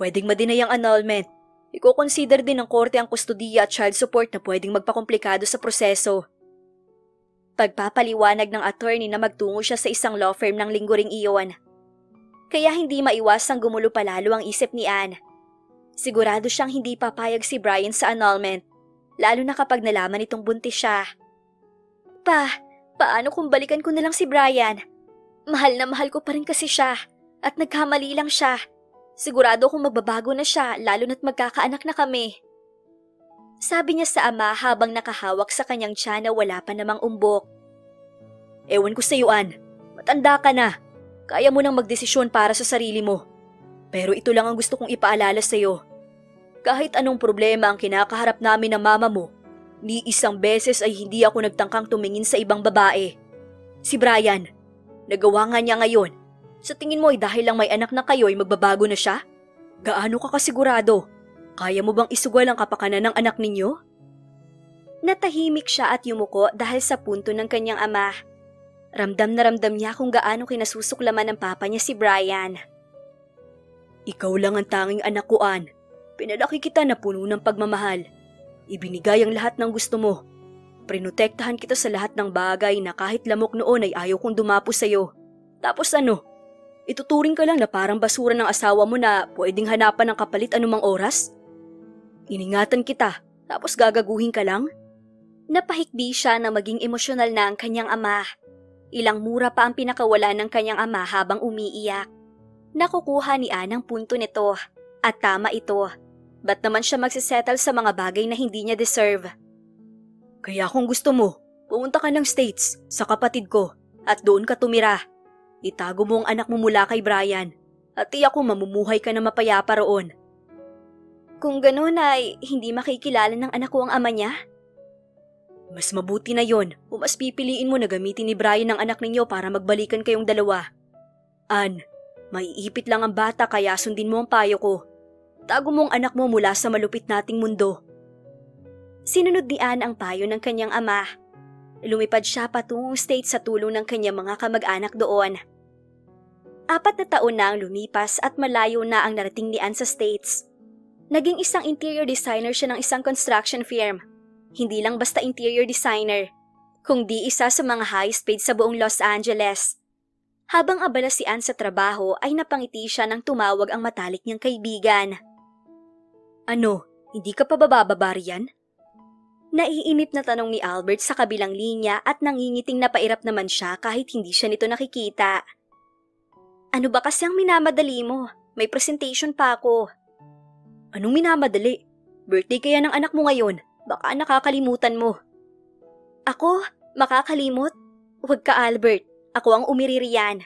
Pwedeng ma-deny ang annulment. Iko-consider din ng korte ang kustudiya at child support na pwedeng magpakomplikado sa proseso. Pagpapaliwanag ng attorney na magtungo siya sa isang law firm ng linggo ring iyon. Kaya hindi maiwasang gumulo palalo ang isip ni Anne. Sigurado siyang hindi papayag si Brian sa annulment, lalo na kapag nalaman itong buntis siya. Paano kung balikan ko na lang si Brian? Mahal na mahal ko pa rin kasi siya at nagkamali lang siya. Sigurado kung magbabago na siya lalo na't magkakaanak na kami. Sabi niya sa ama habang nakahawak sa kanyang tiyan na wala pa namang umbok. Ewan ko sa iyo, Anne. Matanda ka na. Kaya mo nang magdesisyon para sa sarili mo. Pero ito lang ang gusto kong ipaalala sa iyo. Kahit anong problema ang kinakaharap namin ng mama mo, ni isang beses ay hindi ako nagtangkang tumingin sa ibang babae. Si Brian, nagawa nga niya ngayon. Sa tingin mo ay dahil lang may anak na kayo ay magbabago na siya? Gaano ka kasigurado? Kaya mo bang isugal ang kapakanan ng anak ninyo? Natahimik siya at yumuko dahil sa punto ng kanyang ama. Ramdam na ramdam niya kung gaano kinasusuklaman ng papa niya si Brian. Ikaw lang ang tanging anak ko, Anne. Pinalaki kita na puno ng pagmamahal. Ibinigay ang lahat ng gusto mo. Prinotektahan kita sa lahat ng bagay na kahit lamok noon ay ayaw kong dumapo sa'yo. Tapos ano? Ituturing ka lang na parang basura ng asawa mo na pwedeng hanapan ng kapalit anumang oras? Iningatan kita, tapos gagaguhin ka lang? Napahikbi siya na maging emosyonal na ang kanyang ama. Ilang mura pa ang pinakawala ng kanyang ama habang umiiyak. Nakukuha ni Anne ang punto nito. At tama ito. Ba't naman siya magsisettle sa mga bagay na hindi niya deserve? Kaya kung gusto mo, pumunta ka ng States sa kapatid ko at doon ka tumira. Itago mo ang anak mo mula kay Brian at tiyak ko mamumuhay ka na mapayapa roon. Kung gano'n ay hindi makikilala ng anak ko ang ama niya? Mas mabuti na yon o mas pipiliin mo na gamitin ni Brian ang anak ninyo para magbalikan kayong dalawa. Anne, maiipit lang ang bata kaya sundin mo ang payo ko. Tago mo ang anak mo mula sa malupit nating mundo. Sinunod ni Anne ang payo ng kanyang ama. Lumipad siya patungong States sa tulong ng kanyang mga kamag-anak doon. 4 na taon na ang lumipas at malayo na ang narating ni Anne sa States. Naging isang interior designer siya ng isang construction firm. Hindi lang basta interior designer, kundi isa sa mga highest paid sa buong Los Angeles. Habang abala si Anne sa trabaho ay napangiti siya nang tumawag ang matalik niyang kaibigan. Ano, hindi ka pa bababa riyan? Naiinip na tanong ni Albert sa kabilang linya at nangingiting napairap naman siya kahit hindi siya nito nakikita. Ano ba kasi ang minamadali mo? May presentation pa ako. Anong minamadali? Birthday kaya ng anak mo ngayon. Baka nakakalimutan mo. Ako? Makakalimot? Huwag ka, Albert. Ako ang umiririyan.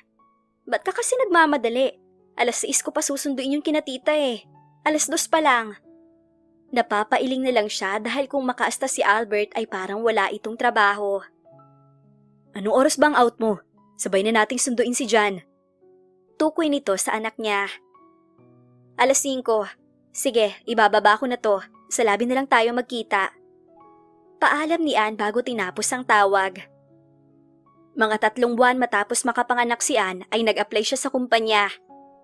Ba't ka kasi nagmamadali? 6:00 ko pa susunduin yung kinatita eh. 2:00 pa lang. Napapailing na lang siya dahil kung makaasta si Albert ay parang wala itong trabaho. Anong oras ba ang out mo? Sabay na nating sunduin si Jan. Tukoy nito sa anak niya. 5:00. Sige, ibababa ko na to. Sa labi na lang tayo magkita. Paalam ni Ann bago tinapos ang tawag. Mga 3 buwan matapos makapanganak si Ann ay nag-apply siya sa kumpanya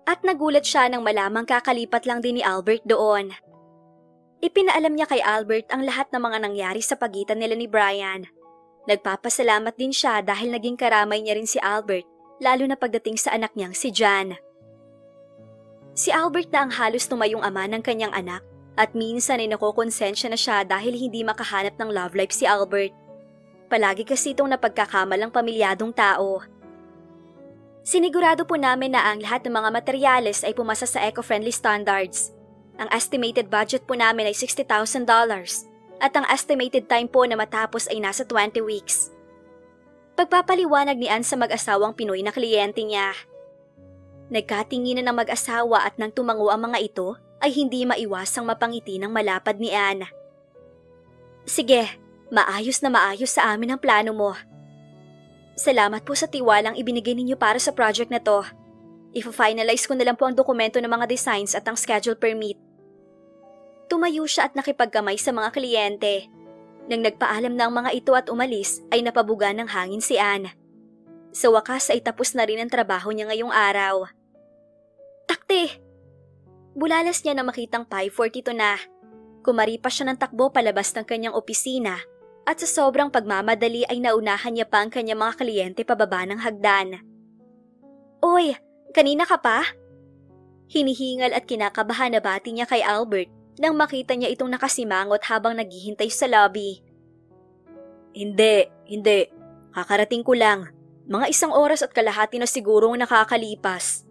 at nagulat siya nang malamang kakalipat lang din ni Albert doon. Ipinaalam niya kay Albert ang lahat ng mga nangyari sa pagitan nila ni Brian. Nagpapasalamat din siya dahil naging karamay niya rin si Albert, lalo na pagdating sa anak niyang si Jan. Si Albert na ang halos tumayong ama ng kanyang anak at minsan ay nakokonsensya na siya dahil hindi makahanap ng love life si Albert. Palagi kasi itong napagkakamalang pamilyadong tao. Sinigurado po namin na ang lahat ng mga materyales ay pumasa sa eco-friendly standards. Ang estimated budget po namin ay $60,000 at ang estimated time po na matapos ay nasa 20 weeks. Pagpapaliwanag ni Ann sa mag-asawang Pinoy na kliyente niya. Nagkatinginan ng mag-asawa at nang tumango ang mga ito ay hindi maiwasang mapangiti ng malapad ni Ann. Sige, maayos na maayos sa amin ang plano mo. Salamat po sa tiwalang ibinigay ninyo para sa project na to. Ifa-finalize ko na lang po ang dokumento ng mga designs at ang schedule permit. Tumayo siya at nakipagkamay sa mga kliyente. Nang nagpaalam na ang mga ito at umalis, ay napabuga ng hangin si Ann. Sa wakas ay tapos na rin ang trabaho niya ngayong araw. Takte! Bulalas niya na makitang 5:42 na. Kumaripas siya ng takbo palabas ng kanyang opisina at sa sobrang pagmamadali ay naunahan niya pa ang kanyang mga kliyente pababa ng hagdan. Oy! Kanina ka pa? Hinihingal at kinakabahan na bati niya kay Albert nang makita niya itong nakasimangot habang naghihintay sa lobby. Hindi. Kakarating ko lang. Mga 1 oras at kalahati na siguro ang nakakalipas.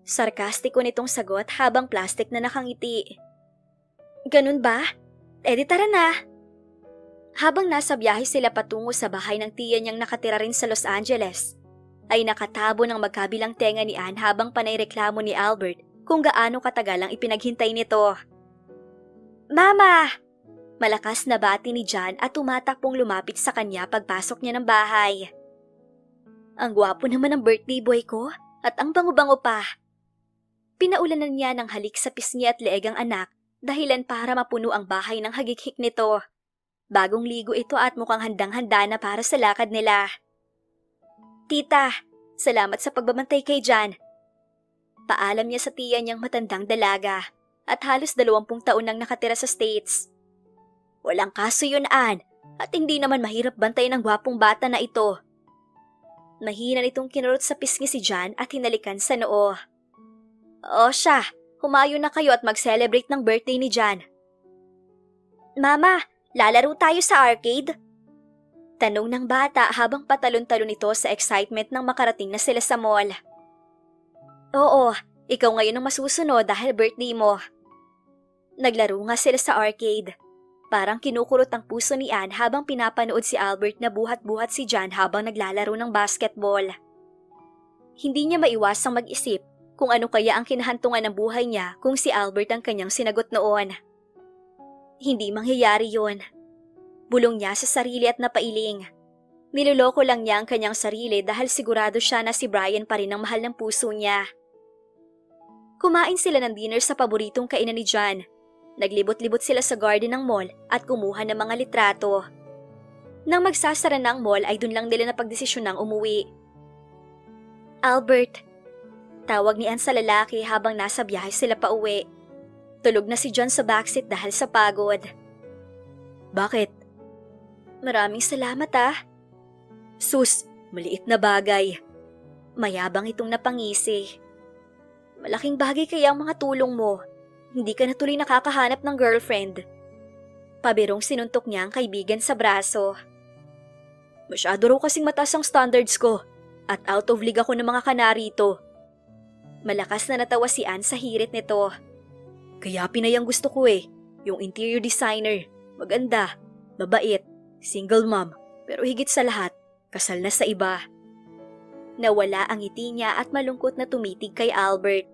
Sarkastiko nitong sagot habang plastic na nakangiti. Ganun ba? Di tara na. Habang nasa biyahe sila patungo sa bahay ng tiya niyang nakatira rin sa Los Angeles, ay nakatabo ng magkabilang tenga ni Ann habang panay reklamo ni Albert kung gaano katagal ang ipinaghintay nito. Mama! Malakas na bati ni Jan at tumatakbong lumapit sa kanya pagpasok niya ng bahay. Ang gwapo naman ng birthday boy ko at ang bango-bango pa. Pinaulanan niya ng halik sa pisngi at leeg ang anak dahilan para mapuno ang bahay ng hagik-hik nito. Bagong ligo ito at mukhang handang-handa na para sa lakad nila. Tita, salamat sa pagbabantay kay Jan. Paalam niya sa tiya niyang matandang dalaga at halos 20 taon nang nakatira sa States. Walang kaso yun, Ann, at hindi naman mahirap bantayan ng gwapong bata na ito. Mahina nitong kinurot sa pisngi si Jan at hinalikan sa noo. O siya, humayo na kayo at mag-celebrate ng birthday ni Jan. Mama, lalaro tayo sa arcade? Tanong ng bata habang patalon-talon ito sa excitement nang makarating na sila sa mall. Oo, ikaw ngayon ang masusunod dahil birthday mo. Naglaro nga sila sa arcade. Parang kinukurot ang puso ni Ann habang pinapanood si Albert na buhat-buhat si Jan habang naglalaro ng basketball. Hindi niya maiwasang mag-isip kung ano kaya ang kinahantungan ng buhay niya kung si Albert ang kanyang sinagot noon. Hindi mangyayari yun. Bulong niya sa sarili at napailing. Niloloko lang niya ang kanyang sarili dahil sigurado siya na si Brian pa rin ang mahal ng puso niya. Kumain sila ng dinner sa paboritong kainan ni Jan. Naglibot-libot sila sa garden ng mall at kumuha ng mga litrato. Nang magsasara ng mall ay dun lang nila napagdesisyonang umuwi. Albert, tawag ni Ann sa lalaki habang nasa biyahe sila pa uwi. Tulog na si Jan sa backseat dahil sa pagod. Bakit? Maraming salamat Sus, maliit na bagay. Mayabang itong napangisi. Malaking bagay kaya ang mga tulong mo. Hindi ka na tuloy nakakahanap ng girlfriend. Pabirong sinuntok niya ang kaibigan sa braso. Masyado raw kasing mataas ang standards ko at out of league ako ng mga kanarito. Malakas na natawa si Anne sa hirit nito. Kaya pinayang gusto ko eh. Yung interior designer. Maganda, mabait, single mom. Pero higit sa lahat, kasal na sa iba. Nawala ang ngiti niya at malungkot na tumitig kay Albert.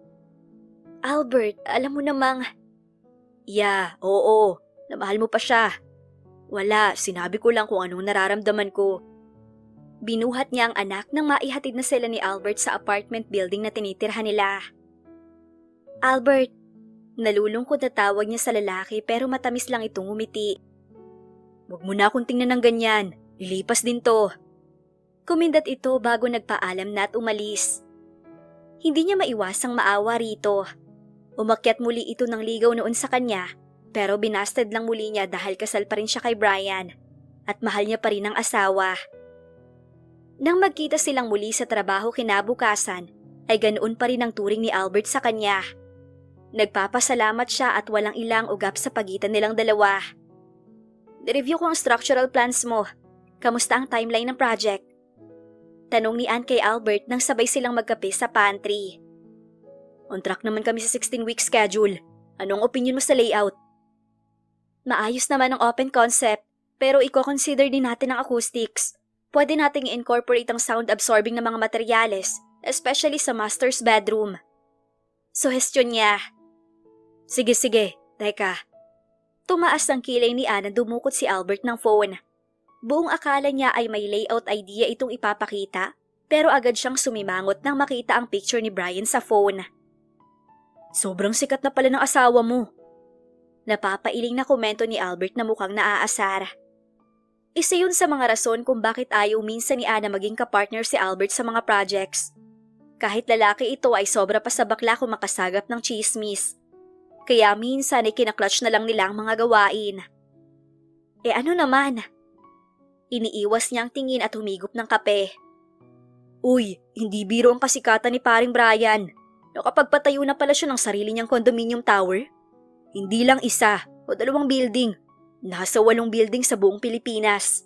Albert, alam mo namang… Yeah, oo. Namahal mo pa siya. Wala, sinabi ko lang kung anong nararamdaman ko. Binuhat niya ang anak nang maihatid na sila ni Albert sa apartment building na tinitirhan nila. Albert, nalulungkot na tawag niya sa lalaki pero matamis lang itong umiti. Huwag mo na akong tingnan ng ganyan. Lilipas din to. Kumindat ito bago nagpaalam na at umalis. Hindi niya maiwasang maawa rito. Umakyat muli ito ng ligaw noon sa kanya pero binasted lang muli niya dahil kasal pa rin siya kay Brian at mahal niya pa rin ang asawa. Nang magkita silang muli sa trabaho kinabukasan ay ganoon pa rin ang turing ni Albert sa kanya. Nagpapasalamat siya at walang ilang ugap sa pagitan nilang dalawa. Review ko ang structural plans mo. Kamusta ang timeline ng project? Tanong ni Anne kay Albert nang sabay silang magkape sa pantry. On track naman kami sa 16-week schedule. Anong opinion mo sa layout? Maayos naman ang open concept, pero i-consider din natin ang acoustics. Pwede nating i-incorporate ang sound-absorbing na mga materyales, especially sa master's bedroom. Suhestyon niya. Sige, teka. Tumaas ang kilay ni Anne na dumukot si Albert ng phone. Buong akala niya ay may layout idea itong ipapakita, pero agad siyang sumimangot nang makita ang picture ni Brian sa phone. Sobrang sikat na pala ng asawa mo. Napapailing na komento ni Albert na mukhang naaasar. Isa yun sa mga rason kung bakit ayaw minsan ni Anna maging kapartner si Albert sa mga projects. Kahit lalaki ito ay sobra pa sa bakla kung makasagap ng chismis. Kaya minsan ay kinaklatch na lang nila ang mga gawain. Ano naman? Iniiwas niya ang tingin at humigop ng kape. Uy, hindi biro ang kasikatan ni paring Brian. Nakapagpatayo na pala siya ng sarili niyang condominium tower. Hindi lang isa o 2 building. Nasa 8 building sa buong Pilipinas.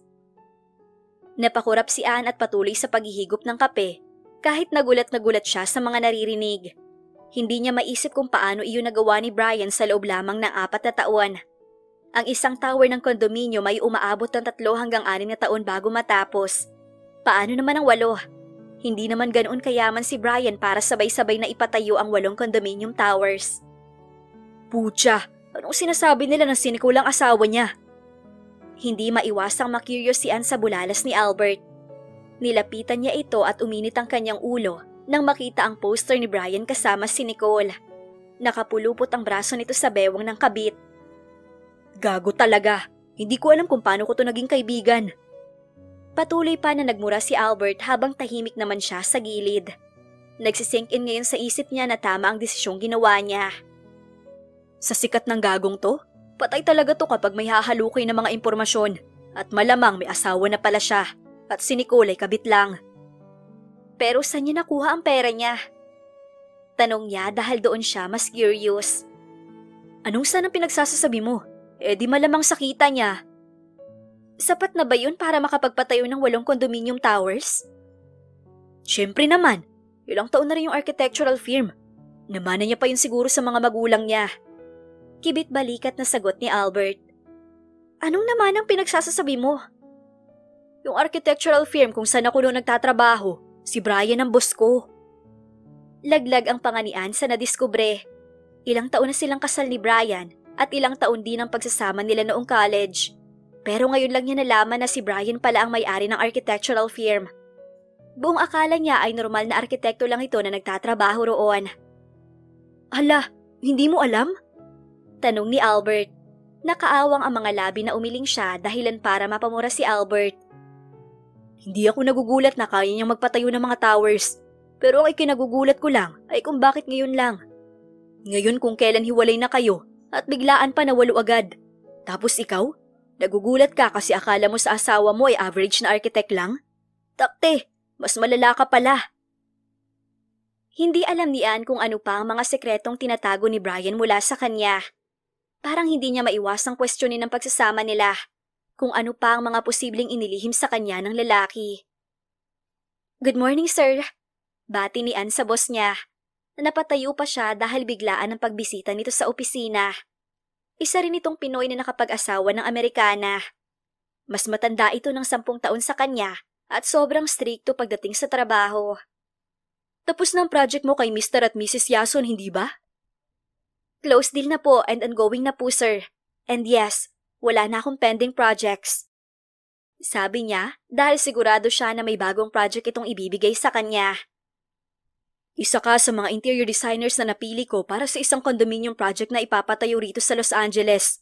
Napakurap si Anne at patuloy sa paghihigop ng kape kahit nagulat siya sa mga naririnig. Hindi niya maisip kung paano iyon nagawa ni Brian sa loob lamang ng 4 na taon. Ang isang tower ng kondominium ay umaabot ng 3 hanggang 6 na taon bago matapos. Paano naman ang 8? Hindi naman ganoon kayaman si Brian para sabay-sabay na ipatayo ang 8 condominium towers. Pucha, anong sinasabi nila na siniko lang asawa niya? Hindi maiwasang makurious si Anne sa bulalas ni Albert. Nilapitan niya ito at uminit ang kanyang ulo nang makita ang poster ni Brian kasama si Nicole. Nakapulupot ang braso nito sa bewang ng kabit. Gago talaga. Hindi ko alam kung paano ko to naging kaibigan. Patuloy pa na nagmura si Albert habang tahimik naman siya sa gilid. Nagsisink in ngayon sa isip niya na tama ang desisyong ginawa niya. Sa sikat ng gagong to, patay talaga to kapag may hahalukay na mga impormasyon at malamang may asawa na pala siya at si Nicole ay kabit lang. Pero saan niya nakuha ang pera niya? Tanong niya dahil doon siya mas curious. Anong saan ang pinagsasasabi mo? Di malamang sa kita niya. Sapat na ba yun para makapagpatayo ng 8 condominium towers? Siyempre naman. Ilang taon na rin yung architectural firm. Namana niya pa yun siguro sa mga magulang niya. Kibit balikat na sagot ni Albert. Anong naman ang pinagsasasabi mo? Yung architectural firm kung saan ako noon nagtatrabaho, si Brian ang boss ko. Laglag ang panganian sa nadiskubre. Ilang taon na silang kasal ni Brian at ilang taon din ang pagsasama nila noong college. Pero ngayon lang niya nalaman na si Brian pala ang may-ari ng architectural firm. Buong akala niya ay normal na arkitekto lang ito na nagtatrabaho roon. Hala, hindi mo alam? Tanong ni Albert. Nakaawang ang mga labi na umiling siya dahilan para mapamura si Albert. Hindi ako nagugulat na kaya niyang magpatayo ng mga towers. Pero ang ikinagugulat ko lang ay kung bakit ngayon lang. Ngayon kung kailan hiwalay na kayo at biglaan pa nawalo agad. Tapos ikaw, nagugulat ka kasi akala mo sa asawa mo ay average na architect lang? Takte, mas malala ka pala. Hindi alam ni Anne kung ano pa ang mga sekretong tinatago ni Brian mula sa kanya. Parang hindi niya maiwasang kwestiyonin ang pagsasama nila, kung ano pa ang mga posibleng inilihim sa kanya ng lalaki. Good morning, sir. Bati ni Anne sa boss niya. Napatayo pa siya dahil biglaan ang pagbisita nito sa opisina. Isa rin itong Pinoy na nakapag-asawa ng Amerikana. Mas matanda ito ng 10 taon sa kanya at sobrang strikto pagdating sa trabaho. Tapos na ang project mo kay Mr. at Mrs. Yason, hindi ba? Close deal na po and ongoing na po, sir. And yes, wala na akong pending projects. Sabi niya dahil sigurado siya na may bagong project itong ibibigay sa kanya. Isa ka sa mga interior designers na napili ko para sa isang condominium project na ipapatayo rito sa Los Angeles.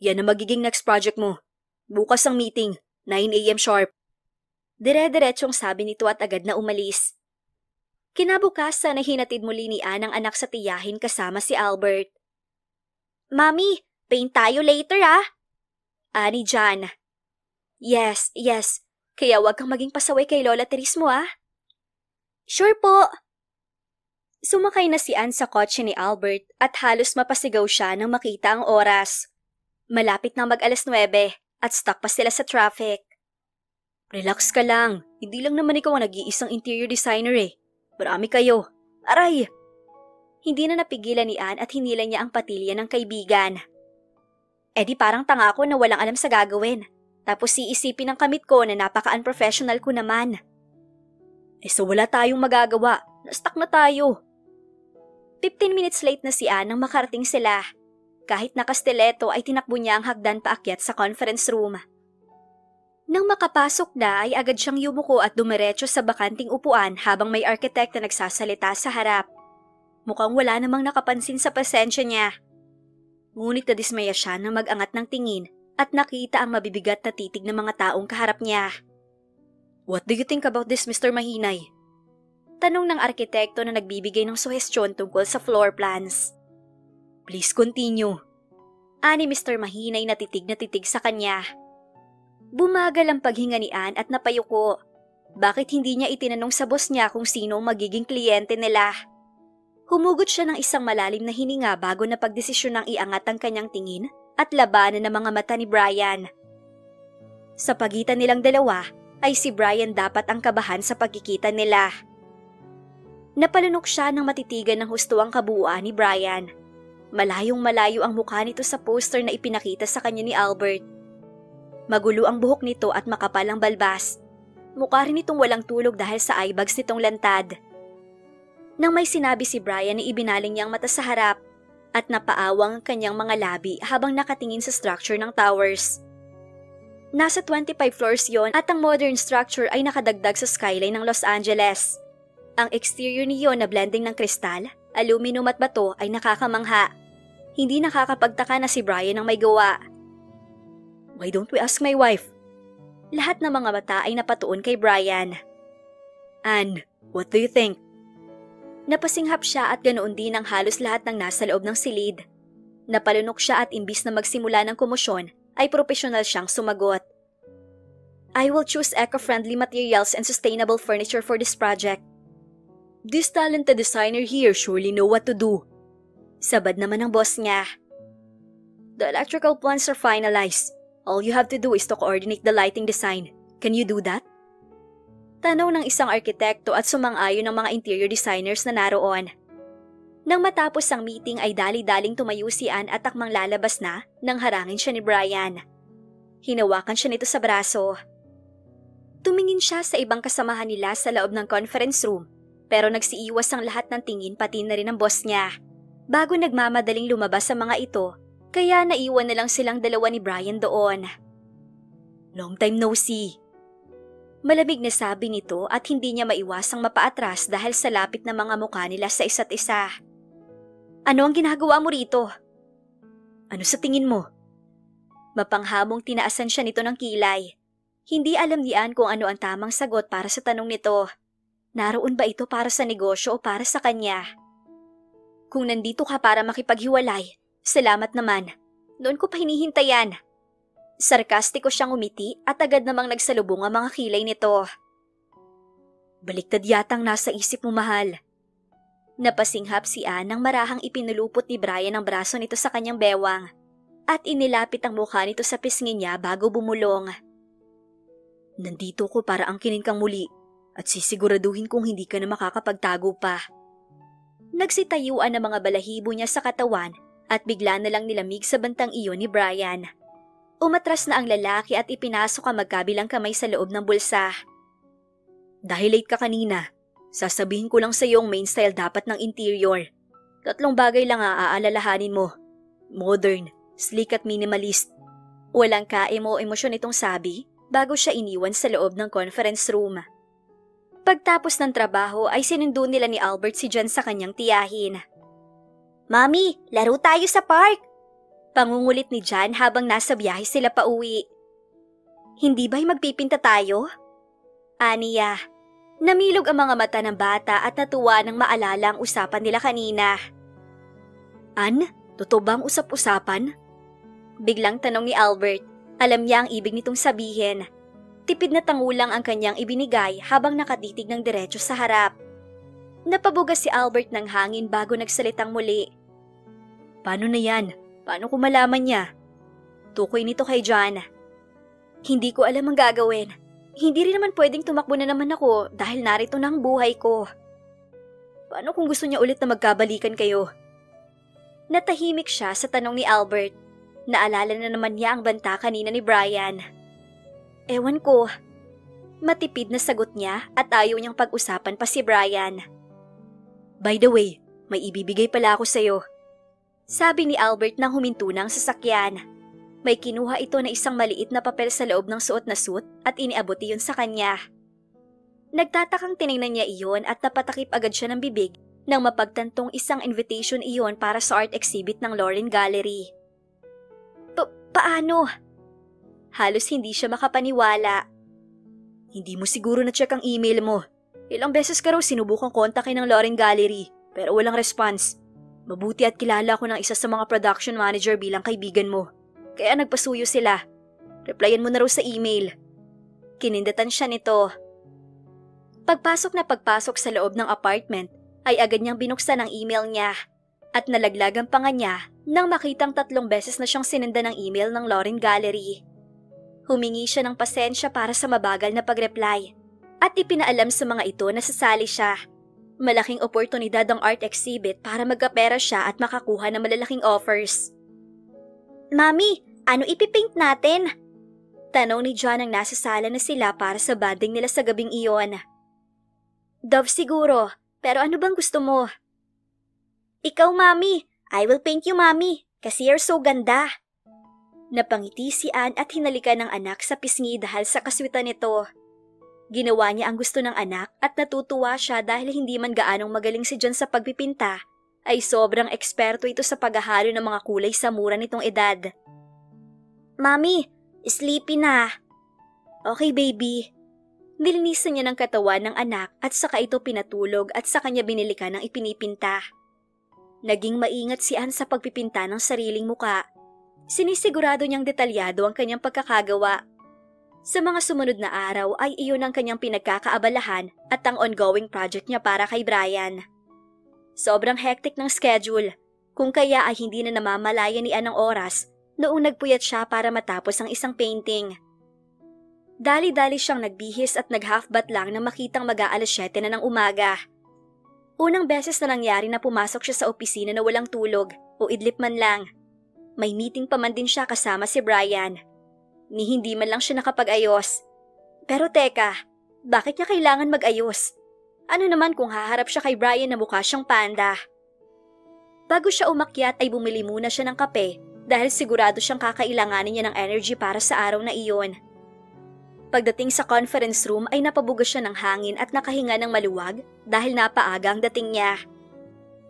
Yan ang magiging next project mo. Bukas ang meeting, 9 a.m. sharp. Dire-diretsong sabi nito at agad na umalis. Kinabukasan na hinatid muli ni Ann ang anak sa tiyahin kasama si Albert. Mami, paint tayo later Ani John. Yes. Kaya wag kang maging pasaway kay Lola Teres mo Sure po. Sumakay na si Ann sa kotse ni Albert at halos mapasigaw siya nang makita ang oras. Malapit na mag-alas 9 at stuck pa sila sa traffic. Relax ka lang. Hindi lang naman ikaw ang nag-iisang interior designer Marami kayo. Aray! Hindi na napigilan ni Ann at hinila niya ang patilya ng kaibigan. Di parang tanga ako na walang alam sa gagawin. Tapos iisipin ng kamit ko na napaka-unprofessional ko naman. So wala tayong magagawa. Na-stuck na tayo. 15 minutes late na si Ann nang makarating sila. Kahit nakastileto ay tinakbo niya ang hagdan paakyat sa conference room. Nang makapasok na ay agad siyang yumuko at dumiretso sa bakanting upuan habang may arkitekto na nagsasalita sa harap. Mukhang wala namang nakapansin sa presensya niya. Ngunit nadismaya siya nang mag-angat ng tingin at nakita ang mabibigat na titig ng mga taong kaharap niya. What do you think about this, Mr. Mahinay? Tanong ng arkitekto na nagbibigay ng suhestyon tungkol sa floor plans. Please continue. Ani Mr. Mahinay na titig sa kanya. Bumagal ang paghinga ni Ann at napayuko. Bakit hindi niya itinanong sa boss niya kung sino ang magiging kliyente nila? Humugot siya ng isang malalim na hininga bago na pagdesisyon ng iangat ang kanyang tingin at labanan ng mga mata ni Brian. Sa pagitan nilang dalawa ay si Brian dapat ang kabahan sa pagkikita nila. Napalunok siya nang matitigan ng husto ang kabuuan ni Brian. Malayong-malayo ang mukha nito sa poster na ipinakita sa kanya ni Albert. Magulo ang buhok nito at makapal ang balbas. Mukha rin itong walang tulog dahil sa eye bags nitong lantad. Nang may sinabi si Brian na ibinaling niya ang mata sa harap at napaawang ang kanyang mga labi habang nakatingin sa structure ng towers. Nasa 25 floors yon at ang modern structure ay nakadagdag sa skyline ng Los Angeles. Ang exterior niyo na blending ng kristal, aluminum at bato ay nakakamangha. Hindi nakakapagtaka na si Brian ang may gawa. Why don't we ask my wife? Lahat ng mga mata ay napatuon kay Brian. Ann, what do you think? Napasinghap siya at ganoon din ang halos lahat ng nasa loob ng silid. Napalunok siya at imbis na magsimula ng komosyon, ay profesional siyang sumagot. I will choose eco-friendly materials and sustainable furniture for this project. This talented designer here surely know what to do. Sabad naman ang boss niya. The electrical plans are finalized. All you have to do is to coordinate the lighting design. Can you do that? Tanong ng isang arkitekto at sumang-ayon ng mga interior designers na naroon. Nang matapos ang meeting ay dali-daling tumayo si Ann at takmang lalabas na nang harangin siya ni Brian. Hinawakan siya nito sa braso. Tumingin siya sa ibang kasamahan nila sa loob ng conference room pero nagsiiwas ang lahat ng tingin pati na rin ang boss niya. Bago nagmamadaling lumabas sa mga ito, kaya naiwan na lang silang dalawa ni Brian doon. Long time no see. Malamig na sabi nito at hindi niya maiwasang mapaatras dahil sa lapit na mga mukha nila sa isa't isa. Ano ang ginagawa mo rito? Ano sa tingin mo? Mapanghamong tinaasan siya nito ng kilay. Hindi alam ni Ann kung ano ang tamang sagot para sa tanong nito. Naroon ba ito para sa negosyo o para sa kanya? Kung nandito ka para makipaghiwalay, salamat naman. Noon ko pa hinihintayan. Sarkastiko siyang umiti at agad namang nagsalubong ang mga kilay nito. Baliktad yatang nasa isip mo, mahal. Napasinghap si Ann nang marahang ipinulupot ni Brian ang braso nito sa kanyang bewang at inilapit ang mukha nito sa pisngi niya bago bumulong. Nandito ko para angkinin kang muli at sisiguraduhin kong hindi ka na makakapagtago pa. Nagsitayuan ang mga balahibo niya sa katawan at bigla na lang nilamig sa bantang iyon ni Brian. Umatras na ang lalaki at ipinasok ang magkabilang kamay sa loob ng bulsa. Dahil late ka kanina, sasabihin ko lang sa iyo ang main style dapat ng interior. 3 bagay lang aalalahanin mo. Modern, sleek at minimalist. Walang kaemo-emosyon itong sabi bago siya iniwan sa loob ng conference room. Pagtapos ng trabaho ay sinundo nila ni Albert si John sa kanyang tiyahin. Mami, laro tayo sa park! Pangungulit ni John habang nasa biyahe sila pauwi. Hindi ba'y magpipinta tayo? Aniya. Namilog ang mga mata ng bata at natuwa nang maalala ang usapan nila kanina. An, totoo ba ang usap-usapan? Biglang tanong ni Albert. Alam niya ang ibig nitong sabihin. Tipid na tangulang ang kanyang ibinigay habang nakatitig ng diretso sa harap. Napabugas si Albert ng hangin bago nagsalitang muli. Paano na yan? Paano ko malaman niya? Tukoy nito kay John. Hindi ko alam ang gagawin. Hindi rin naman pwedeng tumakbo na naman ako dahil narito na ang buhay ko. Paano kung gusto niya ulit na magkabalikan kayo? Natahimik siya sa tanong ni Albert. Naalala na naman niya ang banta kanina ni Brian. Ewan ko. Matipid na sagot niya at ayaw niyang pag-usapan pa si Brian. By the way, may ibibigay pala ako sa'yo. Sabi ni Albert nang huminto ng sasakyan. May kinuha ito na isang maliit na papel sa loob ng suot na suit at iniabot iyon sa kanya. Nagtatakang tinignan niya iyon at napatakip agad siya ng bibig nang mapagtantong isang invitation iyon para sa art exhibit ng Lauren Gallery. Paano? Halos hindi siya makapaniwala. Hindi mo siguro na-check ang email mo. Ilang beses ka raw sinubukang kontakin ng Lauren Gallery pero walang response. Mabuti at kilala ko ng isa sa mga production manager bilang kaibigan mo. Kaya nagpasuyo sila. Replyan mo na raw sa email. Kinindatan siya nito. Pagpasok sa loob ng apartment ay agad niyang binuksan ang email niya at nalaglagan pa nga niya nang makitang 3 beses na siyang sinenda ng email ng Lauren Gallery. Humingi siya ng pasensya para sa mabagal na pag-reply at ipinaalam sa mga ito na sasali siya. Malaking oportunidad ang art exhibit para magkapera siya at makakuha ng malalaking offers. Mami, ano ipipaint natin? Tanong ni John nang nasa sala na sila para sa banding nila sa gabing iyon. Dove siguro, pero ano bang gusto mo? Ikaw, Mami. I will paint you, Mami, kasi you're so ganda. Napangiti si Anne at hinalikan ng anak sa pisngi dahil sa kaswitan nito. Ginawa niya ang gusto ng anak at natutuwa siya dahil hindi man gaanong magaling si John sa pagpipinta, ay sobrang eksperto ito sa paghahalo ng mga kulay sa mura nitong edad. Mami, sleepy na. Okay, baby. Nilinisan niya ng katawan ng anak at saka ito pinatulog at sa kanya binilikan ng ipinipinta. Naging maingat si Anne sa pagpipinta ng sariling muka. Sinisigurado niyang detalyado ang kanyang pagkakagawa. Sa mga sumunod na araw ay iyon ang kanyang pinagkakaabalahan at ang ongoing project niya para kay Brian. Sobrang hectic ng schedule, kung kaya ay hindi na namamalaya ni Anne ang oras noong nagpuyat siya para matapos ang isang painting. Dali-dali siyang nagbihis at nag-half-bath lang nang makitang mag-aalas 7 na ng umaga. Unang beses na nangyari na pumasok siya sa opisina na walang tulog o idlip man lang. May meeting pa man din siya kasama si Brian. Ni hindi man lang siya nakapag-ayos. Pero teka, bakit niya kailangan mag-ayos? Ano naman kung haharap siya kay Brian na mukha siyang panda? Bago siya umakyat ay bumili muna siya ng kape dahil sigurado siyang kakailanganin niya ng energy para sa araw na iyon. Pagdating sa conference room ay napabugas siya ng hangin at nakahinga ng maluwag dahil napaaga ang dating niya.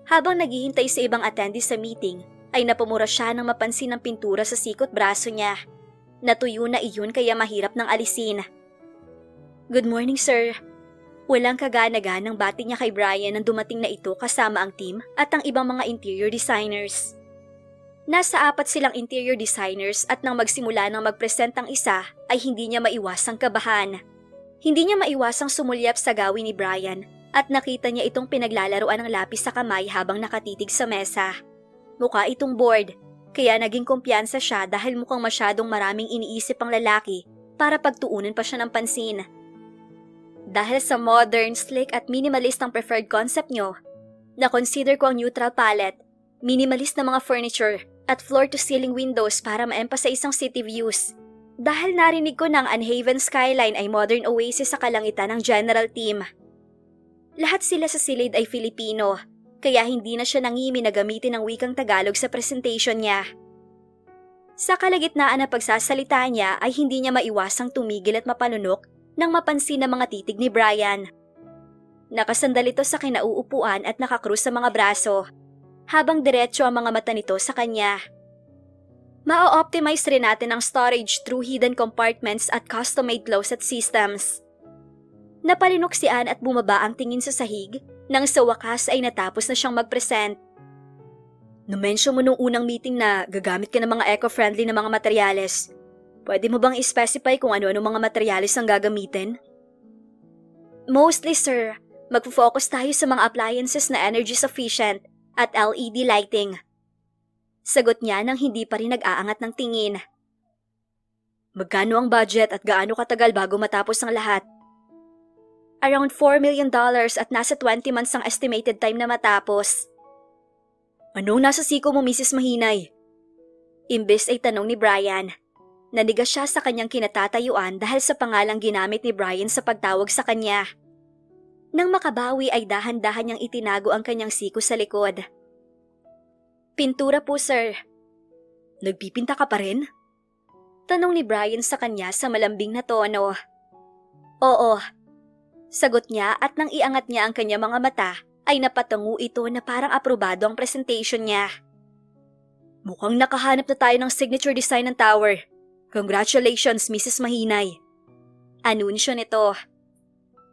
Habang naghihintay sa ibang attendees sa meeting, ay napamura siya nang mapansin ng pintura sa sikot braso niya. Natuyo na iyon kaya mahirap nang alisin. Good morning, sir. Walang kagana-ganang bati niya kay Brian nang dumating na ito kasama ang team at ang ibang mga interior designers. Nasa 4 silang interior designers at nang magsimula ng mag-present ang isa ay hindi niya maiwasang kabahan. Hindi niya maiwasang sumulyap sa gawin ni Brian at nakita niya itong pinaglalaroan ng lapis sa kamay habang nakatitig sa mesa. Mukha itong bored, kaya naging kumpiyansa siya dahil mukhang masyadong maraming iniisip ang lalaki para pagtuunan pa siya ng pansin. Dahil sa modern, slick at minimalist ang preferred concept niyo, Na-consider ko ang neutral palette, minimalist na mga furniture, at floor-to-ceiling windows para ma-emphasize ang city views. Dahil narinig ko na ang Unhaven skyline ay modern oasis sa kalangitan ng general team. Lahat sila sa silid ay Filipino, kaya hindi na siya nangimi na gamitin ang wikang Tagalog sa presentation niya. Sa kalagitnaan ng pagsasalita niya ay hindi niya maiwasang tumigil at mapalunok nang mapansin ng mga titig ni Brian. Nakasandal ito sa kinauupuan at nakakrus sa mga braso, habang diretso ang mga mata nito sa kanya. Ma-optimize rin natin ang storage through hidden compartments at custom-made closet systems. Napalinok si Ann at bumaba ang tingin sa sahig nang sa wakas ay natapos na siyang mag-present. Na-mention mo nung unang meeting na gagamit ka ng mga eco-friendly na mga materyales. Pwede mo bang i-specify kung ano-ano mga materyales ang gagamitin? Mostly, sir. Magpo-focus tayo sa mga appliances na energy sufficient at LED lighting. Sagot niya nang hindi pa rin nag-aangat ng tingin. Magkano ang budget at gaano katagal bago matapos ang lahat? Around $4 million at nasa 20 months ang estimated time na matapos. Anong nasa siko mo, Mrs. Mahinay? Imbes ay tanong ni Brian. Nanigas siya sa kanyang kinatatayuan dahil sa pangalang ginamit ni Brian sa pagtawag sa kanya. Nang makabawi ay dahan-dahan niyang itinago ang kanyang siko sa likod. Pintura po, sir. Nagpipinta ka pa rin? Tanong ni Brian sa kanya sa malambing na tono. Oo. Sagot niya at nang iangat niya ang kanyang mga mata ay napatungo ito na parang aprobado ang presentation niya. Mukhang nakahanap na tayo ng signature design ng tower. Congratulations, Mrs. Mahinay. Anunsyo nito.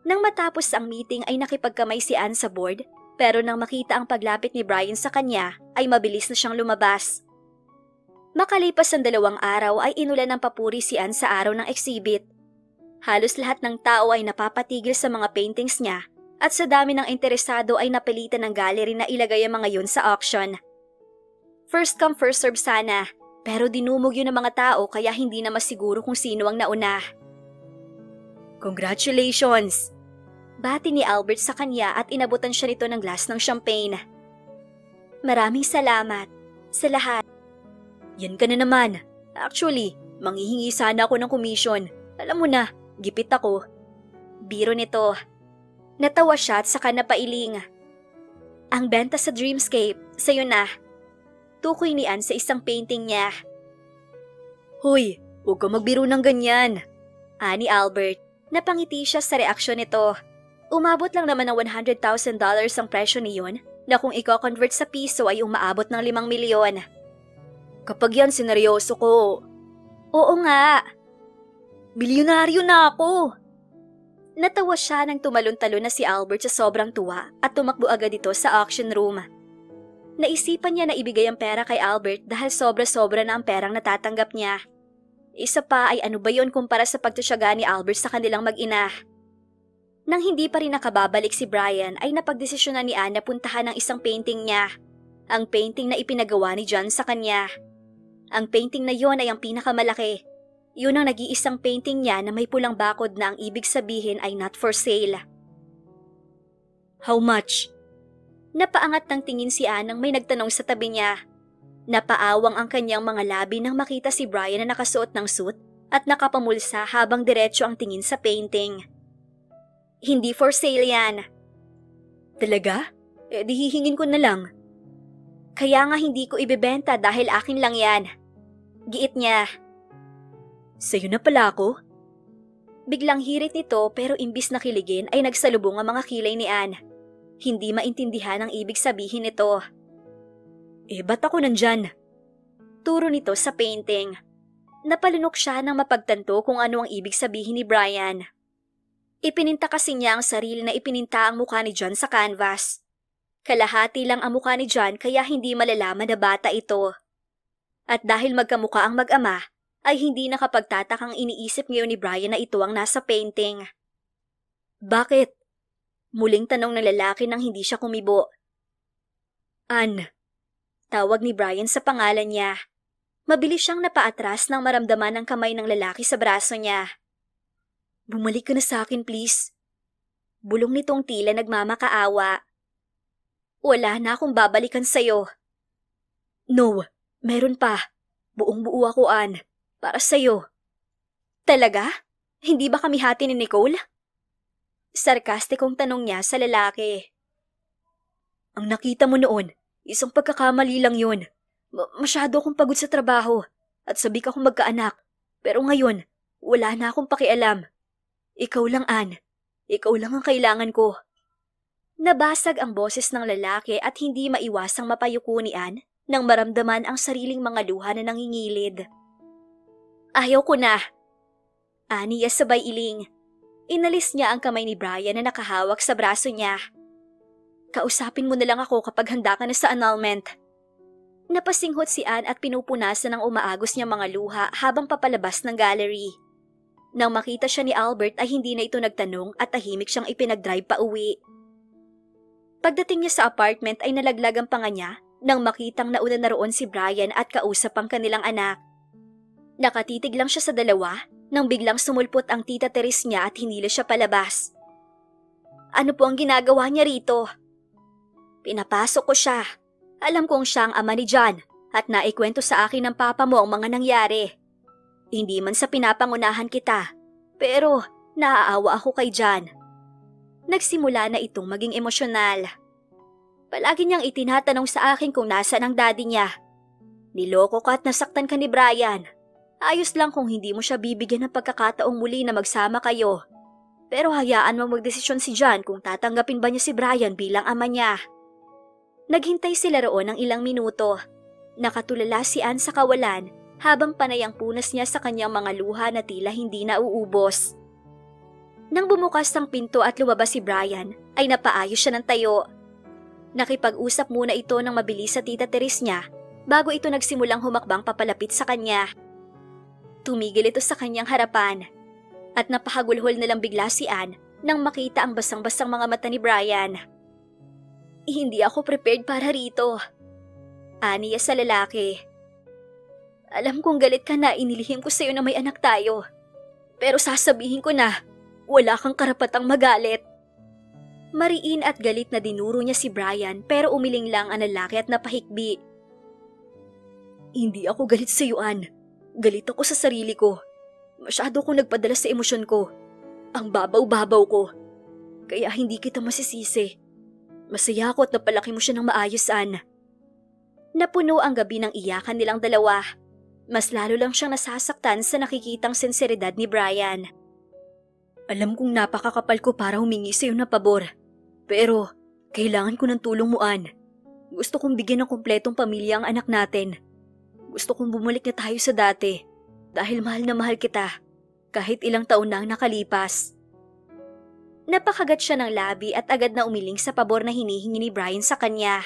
Nang matapos ang meeting ay nakipagkamay si Ann sa board, pero nang makita ang paglapit ni Brian sa kanya ay mabilis na siyang lumabas. Makalipas ang 2 araw ay inulan ng papuri si Ann sa araw ng exhibit. Halos lahat ng tao ay napapatigil sa mga paintings niya at sa dami ng interesado ay napilitan ng gallery na ilagay ang mga yun sa auction. First come first serve sana, pero dinumog yun ng mga tao kaya hindi na masiguro kung sino ang nauna. Congratulations! Bati ni Albert sa kanya at inabutan siya nito ng glass ng champagne. Maraming salamat sa lahat. Yan ka na naman. Actually, manghihingi sana ako ng komisyon. Alam mo na, gipit ako. Biro nito. Natawa siya at saka napailing. Ang benta sa Dreamscape, sa'yo na. Tukoy ni Ann sa isang painting niya. Hoy, huwag ka magbiro ng ganyan. Ani Albert, napangiti siya sa reaksyon nito. Umabot lang naman ng $100,000 ang presyo niyon na kung i-convert sa piso ay umaabot ng 5 milyon. Kapag yan sineryoso ko. Oo nga. Bilyonaryo na ako. Natawa siya nang tumalon-talon na si Albert sa sobrang tuwa at tumakbo agad ito sa auction room. Naisipan niya na ibigay ang pera kay Albert dahil sobra-sobra na ang perang natatanggap niya. Isa pa ay ano ba yon kumpara sa pagtutyaga ni Albert sa kanilang mag-ina. Nang hindi pa rin nakababalik si Brian ay napagdesisyonan ni Ann na puntahan ang isang painting niya. Ang painting na ipinagawa ni John sa kanya. Ang painting na yon ay ang pinakamalaki. Yun ang nag-iisang painting niya na may pulang bakod na ang ibig sabihin ay not for sale. How much? Napaangat ng tingin si Ann nang may nagtanong sa tabi niya. Napaawang ang kanyang mga labi nang makita si Brian na nakasuot ng suit at nakapamulsa habang diretso ang tingin sa painting. Hindi for sale yan. Talaga? Di hihingin ko na lang. Kaya nga hindi ko ibebenta dahil akin lang yan. Giit niya. Sa'yo na pala ako? Biglang hirit nito pero imbis na kiligin ay nagsalubong ang mga kilay ni Ann. Hindi maintindihan ang ibig sabihin nito. Ba't ako nandyan? Turo nito sa painting. Napalunok siya nang mapagtanto kung ano ang ibig sabihin ni Brian. Ipininta kasi niya ang sarili na ipininta ang mukha ni John sa canvas. Kalahati lang ang mukha ni John kaya hindi malalaman na bata ito. At dahil magkamukha ang mag-ama, ay hindi nakapagtatakang iniisip ngayon ni Brian na ito ang nasa painting. Bakit? Muling tanong ng lalaki nang hindi siya kumibo. Ann. Tawag ni Brian sa pangalan niya. Mabilis siyang napaatras nang maramdaman ang kamay ng lalaki sa braso niya. Bumalik ka na sa akin, please. Bulong nitong tila nagmamakaawa. Wala na akong babalikan sa'yo. No, meron pa. Buong-buo ako, Ann. Para sa'yo. Talaga? Hindi ba kami hati ni Nicole? Sarkastikong tanong niya sa lalaki. Ang nakita mo noon, isang pagkakamali lang yun. Masyado akong pagod sa trabaho at sabik akong magkaanak. Pero ngayon, wala na akong pakialam. Ikaw lang, Ann. Ikaw lang ang kailangan ko. Nabasag ang boses ng lalaki at hindi maiwasang mapayuko ni Ann nang maramdaman ang sariling mga luha na nangingilid. Ayaw ko na. Aniya sabay iling. Inalis niya ang kamay ni Brian na nakahawak sa braso niya. Kausapin mo na lang ako kapag handa ka na sa annulment. Napasinghot si Ann at pinupunasan ng umaagos niya mga luha habang papalabas ng gallery. Nang makita siya ni Albert ay hindi na ito nagtanong at tahimik siyang ipinag-drive pa uwi. Pagdating niya sa apartment ay nalaglag ang panga niya nang makitang nauna na roon si Brian at kausap ang kanilang anak. Nakatitig lang siya sa dalawa nang biglang sumulpot ang tita Teres niya at hinila siya palabas. Ano po ang ginagawa niya rito? Pinapasok ko siya. Alam kong siya ang ama ni John at naikwento sa akin ng papa mo ang mga nangyari. Hindi man sa pinapangunahan kita, pero naaawa ako kay John. Nagsimula na itong maging emosyonal. Palagi niyang itinatanong sa akin kung nasaan ang daddy niya. Niloko ka at nasaktan ka ni Brian. Ayos lang kung hindi mo siya bibigyan ng pagkakataong muli na magsama kayo. Pero hayaan mo magdesisyon si John kung tatanggapin ba niya si Brian bilang ama niya. Naghintay sila roon ng ilang minuto. Nakatulala si Ann sa kawalan habang panay ang punas niya sa kanyang mga luha na tila hindi nauubos. Nang bumukas ang pinto at lumabas si Brian, ay napaayos siya ng tayo. Nakipag-usap muna ito ng mabilis sa tita Teres niya bago ito nagsimulang humakbang papalapit sa kanya. Tumigil ito sa kanyang harapan at napahagulhol na lang bigla si Ann nang makita ang basang-basang mga mata ni Brian. Hindi ako prepared para rito. Aniya sa lalaki. Alam kong galit ka na inilihim ko sa iyo na may anak tayo. Pero sasabihin ko na, wala kang karapatang magalit. Mariin at galit na dinuro niya si Brian pero umiling lang ang lalaki at napahikbi. Hindi ako galit sa iyo, Ann. Galit ako sa sarili ko. Masyado akong nagpadala sa emosyon ko. Ang babaw-babaw ko. Kaya hindi kita masisisi. Masaya ako at napalaki mo siya ng maayos, Ann. Napuno ang gabi ng iyakan nilang dalawa. Mas lalo lang siyang nasasaktan sa nakikitang sinseridad ni Brian. Alam kong napakakapal ko para humingi sa iyo na pabor. Pero, kailangan ko ng tulong mo, Ann. Gusto kong bigyan ng kumpletong pamilya ang anak natin. Gusto kong bumalik na tayo sa dati. Dahil mahal na mahal kita. Kahit ilang taon na ang nakalipas. Napakagat siya ng labi at agad na umiling sa pabor na hinihingi ni Brian sa kanya.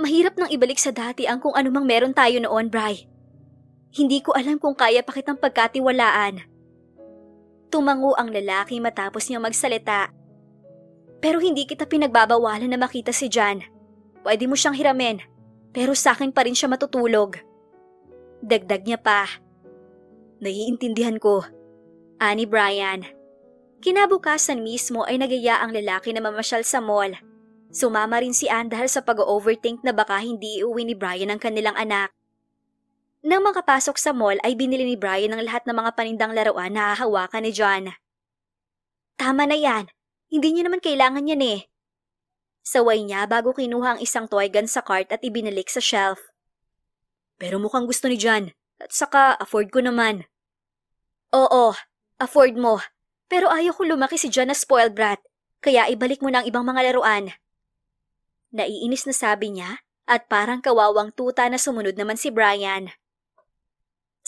Mahirap nang ibalik sa dati ang kung anumang meron tayo noon, Bri. Hindi ko alam kung kaya pa kitang pagkatiwalaan. Tumango ang lalaki matapos niyang magsalita. Pero hindi kita pinagbabawalan na makita si John. Pwede mo siyang hiramin, pero sa akin pa rin siya matutulog. Dagdag niya pa. Naiintindihan ko. Ani Brian. Kinabukasan mismo ay nagaya ang lalaki na mamasyal sa mall. Sumama rin si Ann dahil sa pag-overthink na baka hindi iuwi ni Brian ang kanilang anak. Nang makapasok sa mall ay binili ni Brian ang lahat ng mga panindang laruan na hahawakan ni John. Tama na yan. Hindi niyo naman kailangan yan eh. Saway niya bago kinuha ang isang toy gun sa cart at ibinalik sa shelf. Pero mukhang gusto ni John at saka afford ko naman. Oo, afford mo. Pero ayaw ko lumaki si John na spoiled brat, kaya ibalik mo na ang ibang mga laruan. Naiinis na sabi niya at parang kawawang tuta na sumunod naman si Brian.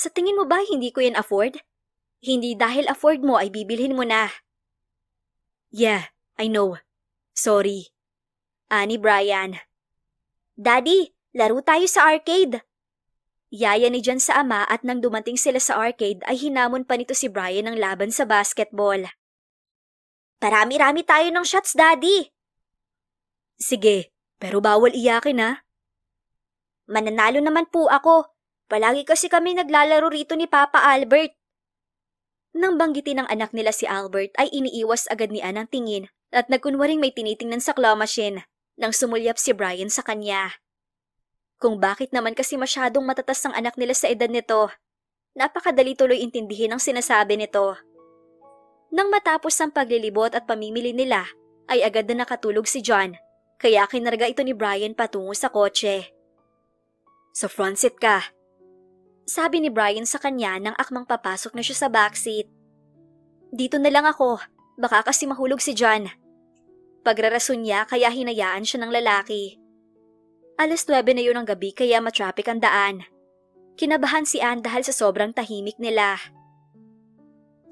Sa tingin mo ba hindi ko yan afford? Hindi dahil afford mo ay bibilhin mo na. Yeah, I know. Sorry. Ani Brian. Daddy, laro tayo sa arcade. Yaya ni John sa ama at nang dumating sila sa arcade ay hinamon pa nito si Brian ng laban sa basketball. Parami-rami tayo ng shots, Daddy. Sige, pero bawal iyakin ha. Mananalo naman po ako. Palagi kasi kami naglalaro rito ni Papa Albert. Nang banggitin ng anak nila si Albert ay iniiwas agad ni Ann ang tingin at nagkunwaring may tinitingnan sa claw machine. nang sumulyap si Brian sa kanya. Kung bakit naman kasi masyadong matatas ang anak nila sa edad nito, napakadali tuloy intindihin ang sinasabi nito. Nang matapos ang paglilibot at pamimili nila, ay agad na nakatulog si John, kaya kinarga ito ni Brian patungo sa kotse. Sa front seat ka, sabi ni Brian sa kanya nang akmang papasok na siya sa backseat. Dito na lang ako, baka kasi mahulog si John. Pagrarason niya kaya hinayaan siya ng lalaki. 9:00 na yun ng gabi kaya matraffic ang daan. Kinabahan si Anne dahil sa sobrang tahimik nila.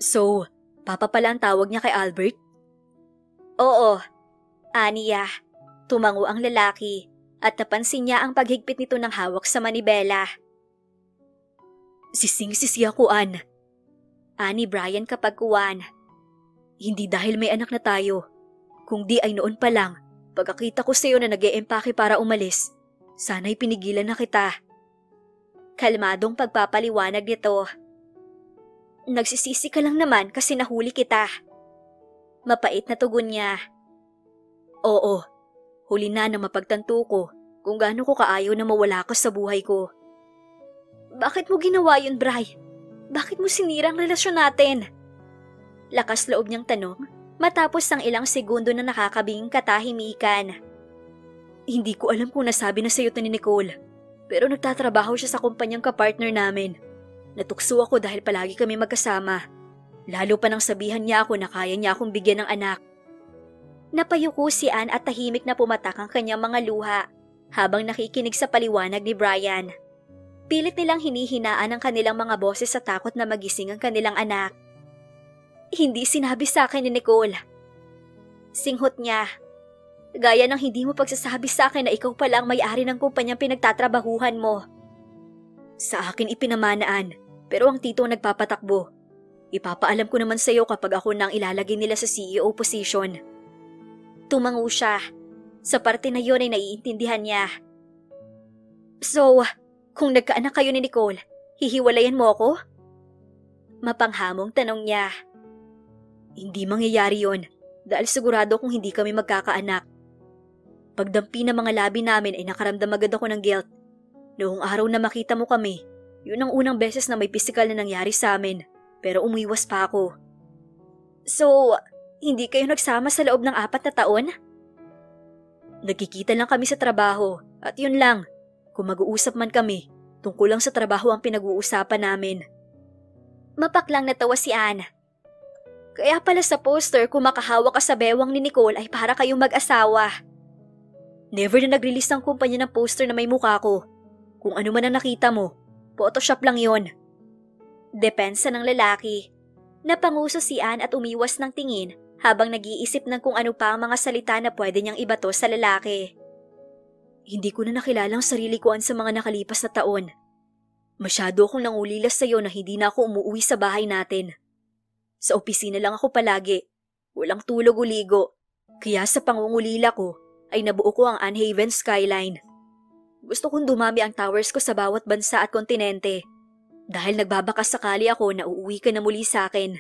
So, papa pala ang tawag niya kay Albert? Oo, aniya. Tumango ang lalaki at napansin niya ang paghigpit nito ng hawak sa manibela. Sising-sisi ako, Anne. Ani Brian kapag kuwan. Hindi dahil may anak na tayo. Kung di ay noon pa lang, pagkakita ko sa'yo na nag-e-empake para umalis, sana'y pinigilan na kita. Kalmadong pagpapaliwanag nito. Nagsisisi ka lang naman kasi nahuli kita. Mapait na tugon niya. Oo, huli na mapagtanto ko kung gaano ko kaayaw na mawala ka sa buhay ko. Bakit mo ginawa yun, Bri? Bakit mo sinira ang relasyon natin? Lakas loob niyang tanong matapos ang ilang segundo na nakakabinging katahimikan. Hindi ko alam kung nasabi na sa'yo ito ni Nicole, pero nagtatrabaho siya sa kumpanyang kapartner namin. Natukso ako dahil palagi kami magkasama. Lalo pa nang sabihan niya ako na kaya niya akong bigyan ng anak. Napayuko si Anne at tahimik na pumatak ang kanyang mga luha habang nakikinig sa paliwanag ni Brian. Pilit nilang hinihinaan ang kanilang mga boses sa takot na magising ang kanilang anak. Hindi sinabi sa akin ni Nicole. Singhot niya. Gaya ng hindi mo pagsasabi sa akin na ikaw pala ang may-ari ng kumpanyang pinagtatrabahuhan mo. Sa akin ipinamanaan, pero ang tito ang nagpapatakbo. Ipapaalam ko naman sa iyo kapag ako nang ilalagay nila sa CEO position. Tumango siya. Sa parte na yon ay naiintindihan niya. So, kung nagkaanak kayo ni Nicole, hihiwalayan mo ako? Mapanghamong tanong niya. Hindi mangyayari yon dahil sigurado kung hindi kami magkakaanak. Pagdampi ng mga labi namin ay nakaramdam agad ako ng guilt. Noong araw na makita mo kami, yun ang unang beses na may physical na nangyari sa amin, pero umiwas pa ako. So, hindi kayo nagsama sa loob ng 4 na taon? Nagkikita lang kami sa trabaho at yun lang. Kung mag-uusap man kami, tungkol lang sa trabaho ang pinag-uusapan namin. Mapaklang natawa si Anne. Kaya pala sa poster kung makahawa ka sa bewang ni Nicole ay para kayong mag-asawa. Never na nag-release ng kumpanya ng poster na may mukha ko. Kung ano man ang nakita mo, Photoshop lang yon. Depensa ng lalaki. Napanguso si Anne at umiwas ng tingin habang nag-iisip ng kung ano pa ang mga salita na pwede niyang ibato sa lalaki. Hindi ko na nakilala ang sarili ko sa mga nakalipas na taon. Masyado akong nangulilas sa iyo na hindi na ako umuwi sa bahay natin. Sa opisina lang ako palagi. Walang tulog o ligo. Kaya sa pangungulila ko ay nabuo ko ang Anne Haven skyline. Gusto kong dumami ang towers ko sa bawat bansa at kontinente. Dahil nagbabakas sakali ako na uuwi ka na muli sa akin.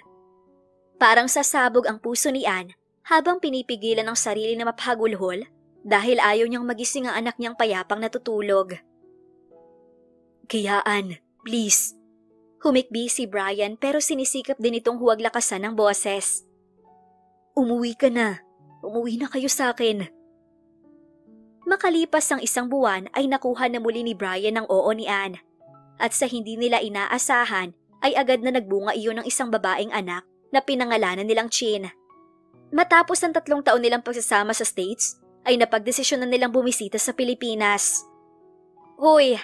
Parang sasabog ang puso ni Anne habang pinipigilan ang sarili na mapahagulhol dahil ayaw niyang magising ang anak niyang payapang natutulog. Kaya Anne, please. Humikbi si Brian pero sinisikap din itong huwag lakasan ng boses. Umuwi ka na. Umuwi na kayo sa akin. Makalipas ang 1 buwan ay nakuha na muli ni Brian ang oo ni Anne. At sa hindi nila inaasahan ay agad na nagbunga iyon ng isang babaeng anak na pinangalanan nilang Chin. Matapos ang 3 taon nilang pagsasama sa States, ay napagdesisyon na nilang bumisita sa Pilipinas. Hoy!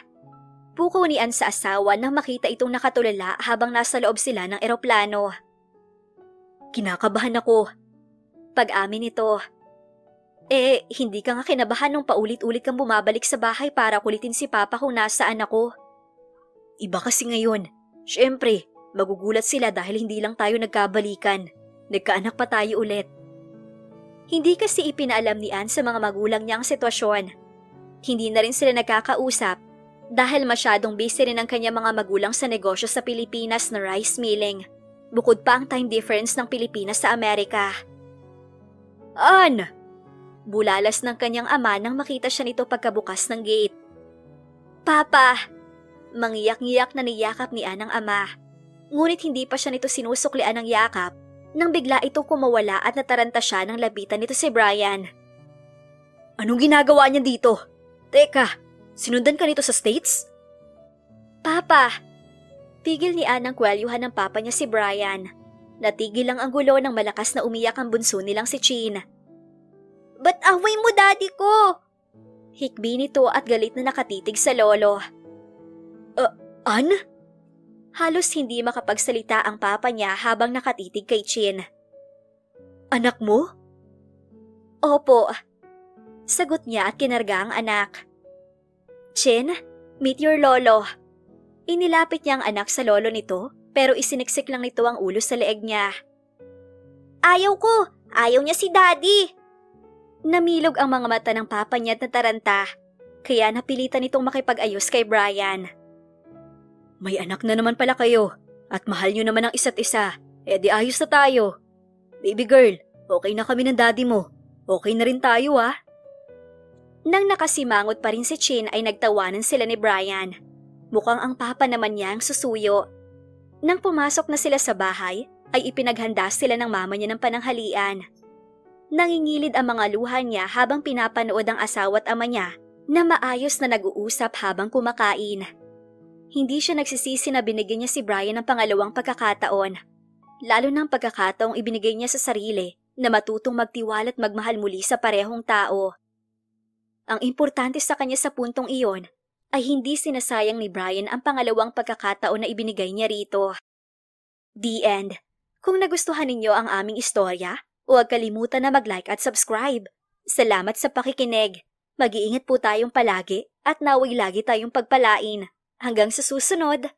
Puko ni Anne sa asawa nang makita itong nakatulala habang nasa loob sila ng eroplano. Kinakabahan ako. Pag-amin nito. Hindi ka nga kinabahan nung paulit-ulit kang bumabalik sa bahay para kulitin si Papa kung nasaan ako. Iba kasi ngayon. Siyempre, magugulat sila dahil hindi lang tayo nagkabalikan. Nagkaanak pa tayo ulit. Hindi kasi ipinaalam ni Anne sa mga magulang niya ang sitwasyon. Hindi na rin sila nagkakausap dahil masyadong busy rin ang kanyang mga magulang sa negosyo sa Pilipinas na rice milling. Bukod pa ang time difference ng Pilipinas sa Amerika. Anne! Bulalas ng kanyang ama nang makita siya nito pagkabukas ng gate. "Papa!" Mangiyak-ngiyak na niyakap ni Ann ang ama. Ngunit hindi pa siya nito sinusuklian ng yakap nang bigla itong kumawala at nataranta siya nang labitan nito si Brian. "Anong ginagawa niya dito? Teka, sinundan ka nito sa States?" "Papa!" Pigil ni Ann ang kwelyuhan ng papa niya si Brian. Natigil lang ang gulo nang malakas na umiyak ang bunso nilang si Chin. "Ba't away mo, daddy ko?" Hikbi nito at galit na nakatitig sa lolo. Ann?" Halos hindi makapagsalita ang papa niya habang nakatitig kay Chin. "Anak mo?" "Opo." Sagot niya at kinarga ang anak. "Chin, meet your lolo." Inilapit niya ang anak sa lolo nito pero isiniksik lang nito ang ulo sa leeg niya. "Ayaw ko! Ayaw niya si daddy!" Namilog ang mga mata ng papa niya at nataranta, kaya napilitan nitong makipag-ayos kay Brian. "May anak na naman pala kayo at mahal niyo naman ang isa't isa, di ayos na tayo. Baby girl, okay na kami ng daddy mo. Okay na rin tayo ah." Nang nakasimangot pa rin si Chin ay nagtawanan sila ni Brian. Mukhang ang papa naman niya ang susuyo. Nang pumasok na sila sa bahay, ay ipinaghanda sila ng mama niya ng pananghalian. Nangingilid ang mga luha niya habang pinapanood ang asawa at ama niya na maayos na nag-uusap habang kumakain. Hindi siya nagsisisi na binigyan niya si Brian ng pangalawang pagkakataon. Lalo ng pagkakataong ibinigay niya sa sarili na matutong magtiwala at magmahal muli sa parehong tao. Ang importante sa kanya sa puntong iyon ay hindi sinasayang ni Brian ang pangalawang pagkakataon na ibinigay niya rito. The end. Kung nagustuhan ninyo ang aming istorya, huwag kalimutan na mag-like at subscribe. Salamat sa pakikinig. Mag-iingat po tayong palagi at naway lagi tayong pagpalain. Hanggang sa susunod!